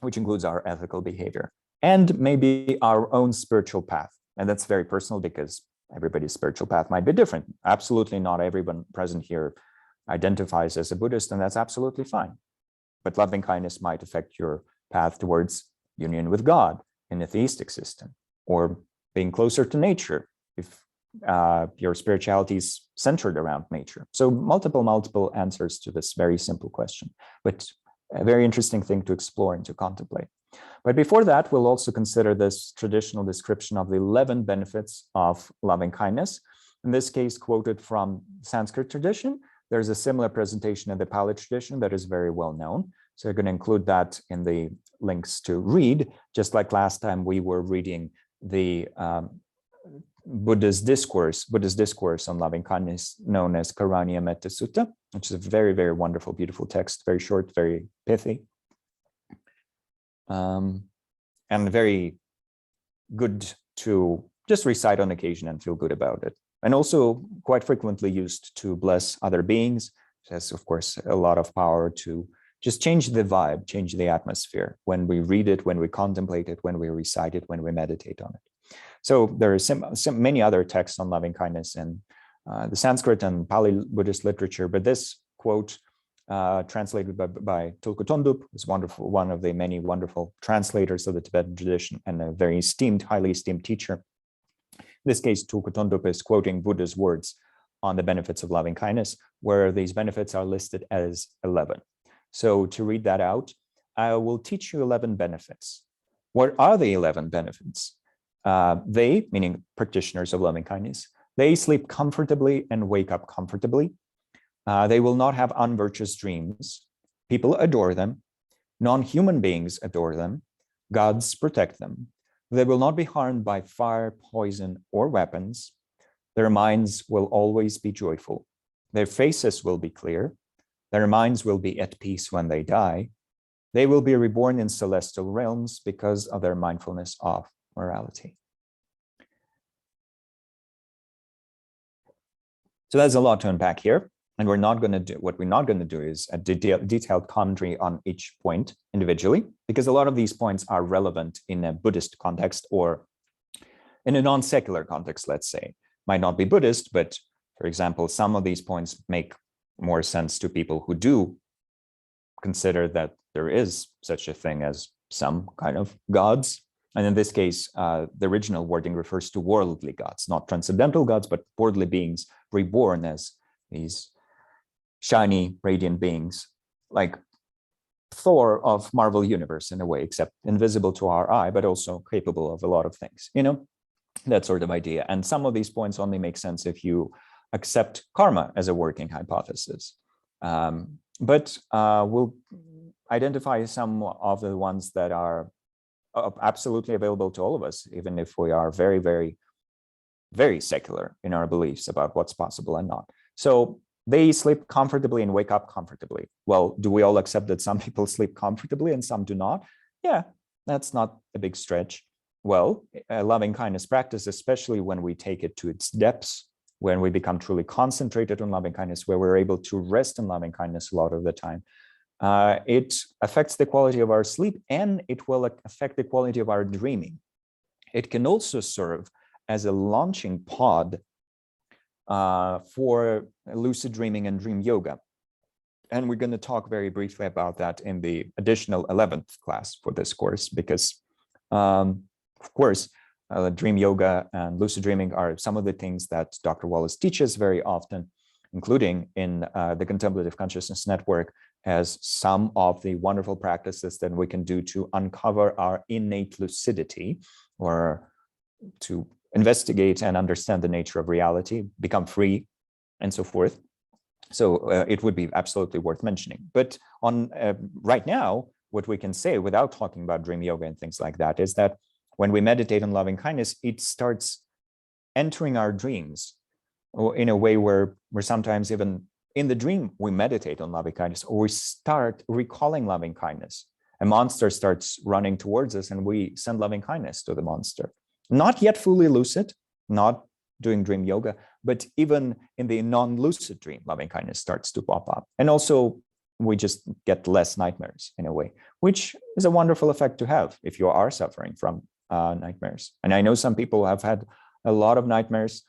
which includes our ethical behavior. and maybe our own spiritual path. And that's very personal because everybody's spiritual path might be different. Absolutely not everyone present here identifies as a Buddhist, and that's absolutely fine. But loving kindness might affect your path towards union with God in a theistic system, or being closer to nature if your spirituality is centered around nature. So multiple answers to this very simple question, but a very interesting thing to explore and to contemplate. But before that, we'll also consider this traditional description of the 11 benefits of loving kindness. In this case, quoted from Sanskrit tradition. There's a similar presentation in the Pali tradition that is very well known. So we're going to include that in the links to read, just like last time we were reading the Buddha's discourse on loving kindness, known as Karaniya Metta Sutta, which is a very, very wonderful, beautiful text, very short, very pithy, and very good to just recite on occasion and feel good about it. And also quite frequently used to bless other beings. It has, of course, a lot of power to just change the vibe, change the atmosphere when we read it, when we contemplate it, when we recite it, when we meditate on it. So there are many other texts on loving kindness in the Sanskrit and Pali Buddhist literature, but this quote translated by Tulku Thondup is wonderful, one of the many wonderful translators of the Tibetan tradition and a very esteemed, highly esteemed teacher. In this case, Tulku Thondup is quoting Buddha's words on the benefits of loving kindness, where these benefits are listed as 11. So to read that out, I will teach you 11 benefits. What are the 11 benefits? They, meaning practitioners of loving kindness, they sleep comfortably and wake up comfortably. They will not have unvirtuous dreams. People adore them. Non-human beings adore them. Gods protect them. They will not be harmed by fire, poison, or weapons. Their minds will always be joyful. Their faces will be clear. Their minds will be at peace when they die. They will be reborn in celestial realms because of their mindfulness of morality. So there's a lot to unpack here. And what we're not going to do is a detailed commentary on each point individually, because a lot of these points are relevant in a Buddhist context or in a non-secular context, let's say. Might not be Buddhist, but for example, some of these points make more sense to people who do consider that there is such a thing as some kind of gods. And in this case, the original wording refers to worldly gods, not transcendental gods, but worldly beings reborn as these shiny, radiant beings, like Thor of Marvel Universe in a way, except invisible to our eye, but also capable of a lot of things, you know, that sort of idea. And some of these points only make sense if you accept karma as a working hypothesis. But we'll identify some of the ones that are absolutely available to all of us, even if we are very, very, very secular in our beliefs about what's possible and not. So they sleep comfortably and wake up comfortably. Well, do we all accept that some people sleep comfortably and some do not? Yeah, that's not a big stretch. Well, a loving kindness practice, especially when we take it to its depths, when we become truly concentrated on loving kindness, where we're able to rest in loving kindness a lot of the time, it affects the quality of our sleep and it will affect the quality of our dreaming. It can also serve as a launching pod for lucid dreaming and dream yoga. And we're going to talk very briefly about that in the additional 11th class for this course, because of course, dream yoga and lucid dreaming are some of the things that Dr. Wallace teaches very often, including in the Contemplative Consciousness Network, as some of the wonderful practices that we can do to uncover our innate lucidity, or to investigate and understand the nature of reality, become free, and so forth. So it would be absolutely worth mentioning. But on right now, what we can say without talking about dream yoga and things like that is that when we meditate on loving kindness, it starts entering our dreams in a way where we're sometimes even in the dream, we meditate on loving kindness, or we start recalling loving kindness. A monster starts running towards us and we send loving kindness to the monster. Not yet fully lucid, not doing dream yoga, but even in the non-lucid dream, loving kindness starts to pop up. And also we just get less nightmares in a way, which is a wonderful effect to have if you are suffering from nightmares. And I know some people have had a lot of nightmares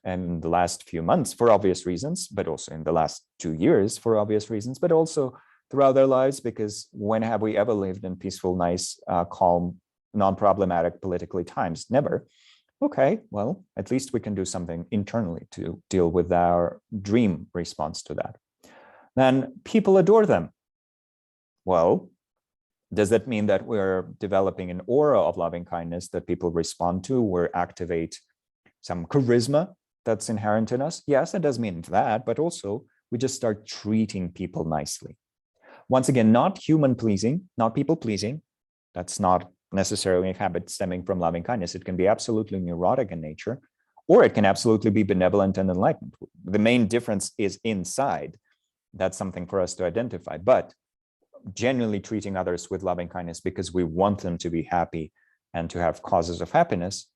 in the last few months for obvious reasons, but also in the last 2 years for obvious reasons, but also throughout their lives, because when have we ever lived in peaceful, nice, calm, non-problematic politically times? Never. Okay, well, at least we can do something internally to deal with our dream response to that. Then people adore them. Well, does that mean that we're developing an aura of loving kindness that people respond to, or activate some charisma that's inherent in us? Yes, it does mean that, but also we just start treating people nicely. Once again, not human pleasing, not people pleasing. That's not necessarily a habit stemming from loving kindness. It can be absolutely neurotic in nature, or it can absolutely be benevolent and enlightened. The main difference is inside. That's something for us to identify, but genuinely treating others with loving kindness because we want them to be happy and to have causes of happiness.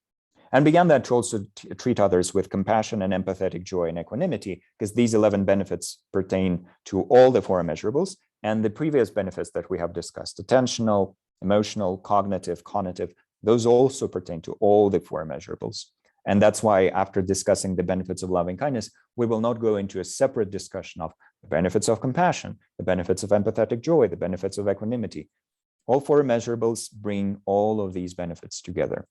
And beyond that, to also treat others with compassion and empathetic joy and equanimity, because these 11 benefits pertain to all the four immeasurables and the previous benefits that we have discussed: attentional, emotional, cognitive, conative, those also pertain to all the four immeasurables. And that's why, after discussing the benefits of loving kindness, we will not go into a separate discussion of the benefits of compassion, the benefits of empathetic joy, the benefits of equanimity. All four immeasurables bring all of these benefits together.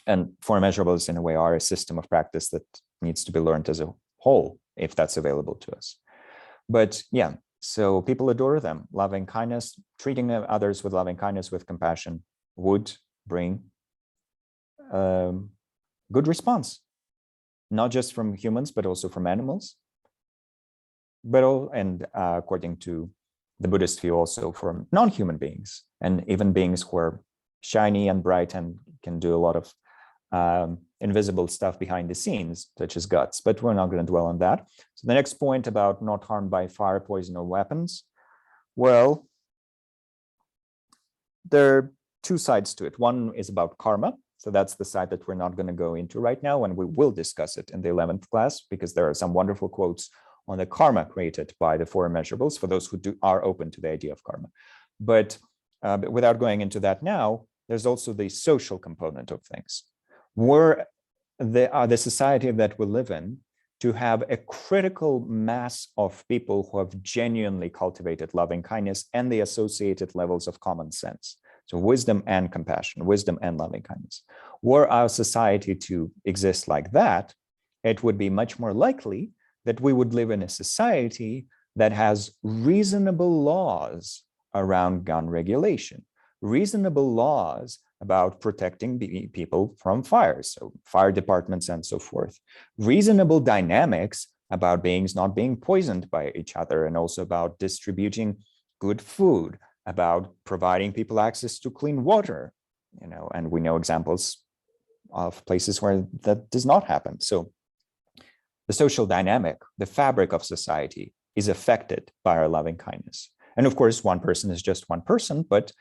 And four immeasurables, in a way, are a system of practice that needs to be learned as a whole, if that's available to us. But yeah, so people adore them. Loving kindness, treating others with loving kindness, with compassion, would bring good response, not just from humans, but also from animals. And according to the Buddhist view, also from non-human beings, and even beings who are shiny and bright and can do a lot of invisible stuff behind the scenes, such as guts, but we're not going to dwell on that. So the next point about not harmed by fire, poison, or weapons. Well, there are two sides to it. One is about karma. So that's the side that we're not going to go into right now, and we will discuss it in the 11th class, because there are some wonderful quotes on the karma created by the four immeasurables for those who are open to the idea of karma. But without going into that now, there's also the social component of things. Were the society that we live in to have a critical mass of people who have genuinely cultivated loving kindness and the associated levels of common sense? So wisdom and compassion, wisdom and loving kindness. Were our society to exist like that, it would be much more likely that we would live in a society that has reasonable laws around gun regulation, reasonable laws about protecting people from fires, so fire departments and so forth, reasonable dynamics about beings not being poisoned by each other, and also about distributing good food, about providing people access to clean water, and we know examples of places where that does not happen. So the social dynamic, the fabric of society, is affected by our loving kindness. And of course, one person is just one person, but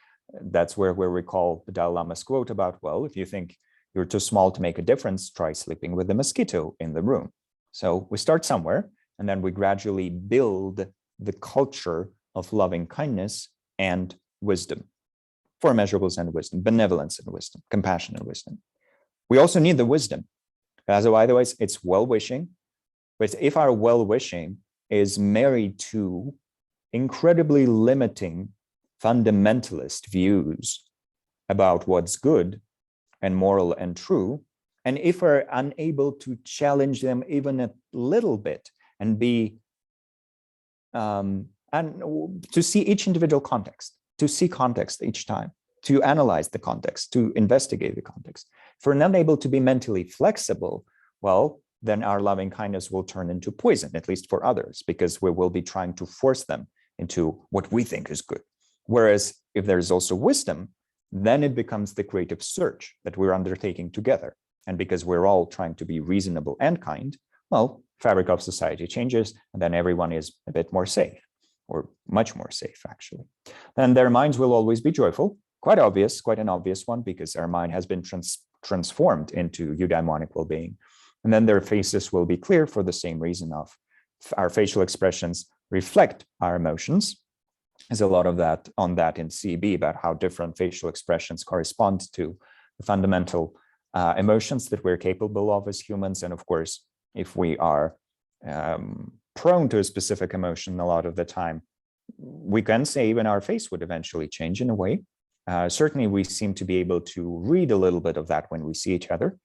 that's where we recall the Dalai Lama's quote about, well, if you think you're too small to make a difference, try sleeping with a mosquito in the room. So we start somewhere, and then we gradually build the culture of loving kindness and wisdom, four immeasurables and wisdom, benevolence and wisdom, compassion and wisdom. We also need the wisdom, as otherwise it's well-wishing. But if our well-wishing is married to incredibly limiting fundamentalist views about what's good and moral and true, and if we're unable to challenge them even a little bit and be and to see each individual context, to see context each time, to analyze the context, to investigate the context. If we're not able to be mentally flexible, well, then our loving kindness will turn into poison, at least for others, because we will be trying to force them into what we think is good. Whereas if there's also wisdom, then it becomes the creative search that we're undertaking together. And because we're all trying to be reasonable and kind, well, fabric of society changes, and then everyone is a bit more safe, or much more safe, actually. Then their minds will always be joyful, quite obvious, quite an obvious one, because our mind has been transformed into eudaimonic well-being. And then their faces will be clear for the same reason of our facial expressions reflect our emotions. There's a lot of that on that in CB about how different facial expressions correspond to the fundamental emotions that we're capable of as humans. And of course, if we are prone to a specific emotion a lot of the time, we can say even our face would eventually change in a way. Certainly, we seem to be able to read a little bit of that when we see each other.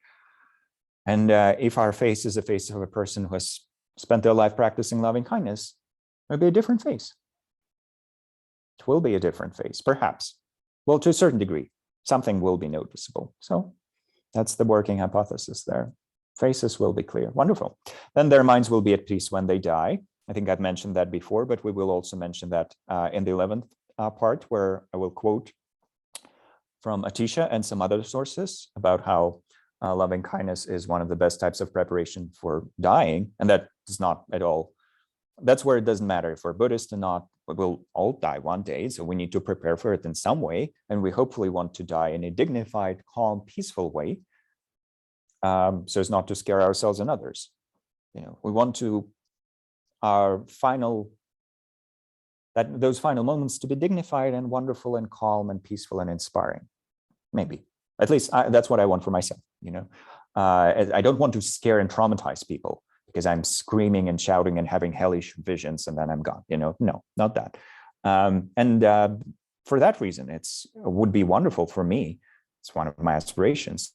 And if our face is the face of a person who has spent their life practicing loving kindness, it will be a different face. It will be a different face, perhaps. Well, to a certain degree, something will be noticeable. So that's the working hypothesis there. Faces will be clear. Wonderful. Then their minds will be at peace when they die. I think I've mentioned that before, but we will also mention that in the 11th part, where I will quote from Atisha and some other sources about how loving kindness is one of the best types of preparation for dying. And that is not at all, that's where it doesn't matter if we're Buddhist or not. We'll all die one day, so we need to prepare for it in some way. And we hopefully want to die in a dignified, calm, peaceful way, so as not to scare ourselves and others. We want to those final moments to be dignified and wonderful and calm and peaceful and inspiring. Maybe, at least that's what I want for myself. I don't want to scare and traumatize people because I'm screaming and shouting and having hellish visions and then I'm gone. No, not that. For that reason, it would be wonderful for me. It's one of my aspirations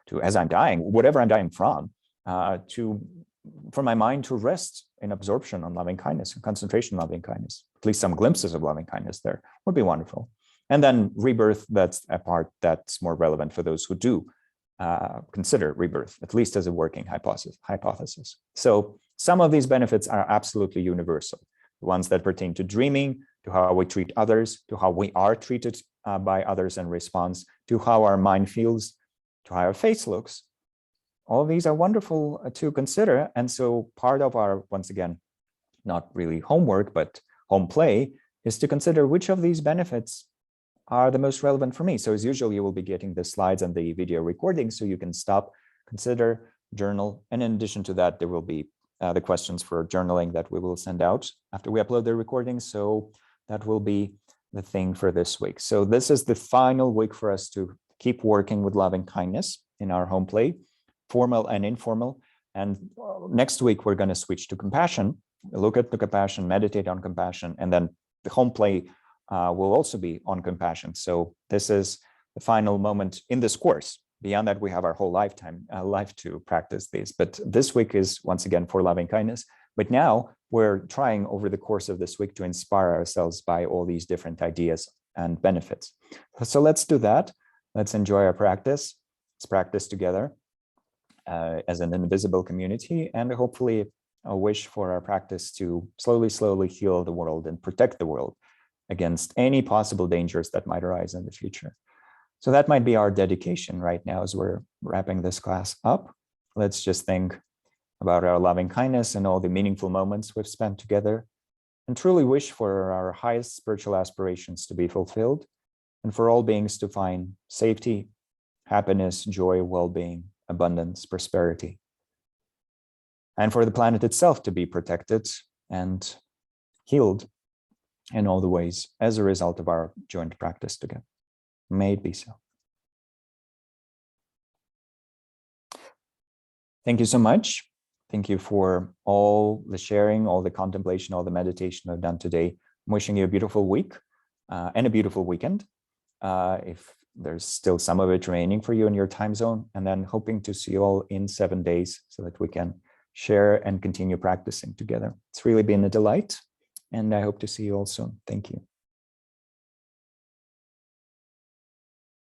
to, as I'm dying, whatever I'm dying from, for my mind to rest in absorption on loving kindness and concentration on loving kindness. At least some glimpses of loving kindness there would be wonderful. And then rebirth, that's a part that's more relevant for those who do consider rebirth, at least as a working hypothesis. So some of these benefits are absolutely universal. The ones that pertain to dreaming, to how we treat others, to how we are treated by others in response, to how our mind feels, to how our face looks. All of these are wonderful to consider. And so part of our, once again, not really homework, but home play, is to consider which of these benefits are the most relevant for me. So as usual, you will be getting the slides and the video recording so you can stop, consider, journal. And in addition to that, there will be the questions for journaling that we will send out after we upload the recording. So that will be the thing for this week. So this is the final week for us to keep working with loving kindness in our home play, formal and informal. And next week, we're going to switch to compassion, look at the compassion, meditate on compassion, and then the home play will also be on compassion. So this is the final moment in this course. Beyond that, we have our whole life to practice these. But this week is once again for loving kindness. But now we're trying over the course of this week to inspire ourselves by all these different ideas and benefits. So let's do that. Let's enjoy our practice. Let's practice together as an invisible community, and hopefully a wish for our practice to slowly heal the world and protect the world against any possible dangers that might arise in the future. So that might be our dedication right now as we're wrapping this class up. Let's just think about our loving kindness and all the meaningful moments we've spent together, and truly wish for our highest spiritual aspirations to be fulfilled, and for all beings to find safety, happiness, joy, well-being, abundance, prosperity, and for the planet itself to be protected and healed in all the ways as a result of our joint practice together. May it be so. Thank you so much. Thank you for all the sharing, all the contemplation, all the meditation I've done today. I'm wishing you a beautiful week and a beautiful weekend. If there's still some of it remaining for you in your time zone, and then hoping to see you all in 7 days so that we can share and continue practicing together. It's really been a delight, and I hope to see you all soon. Thank you.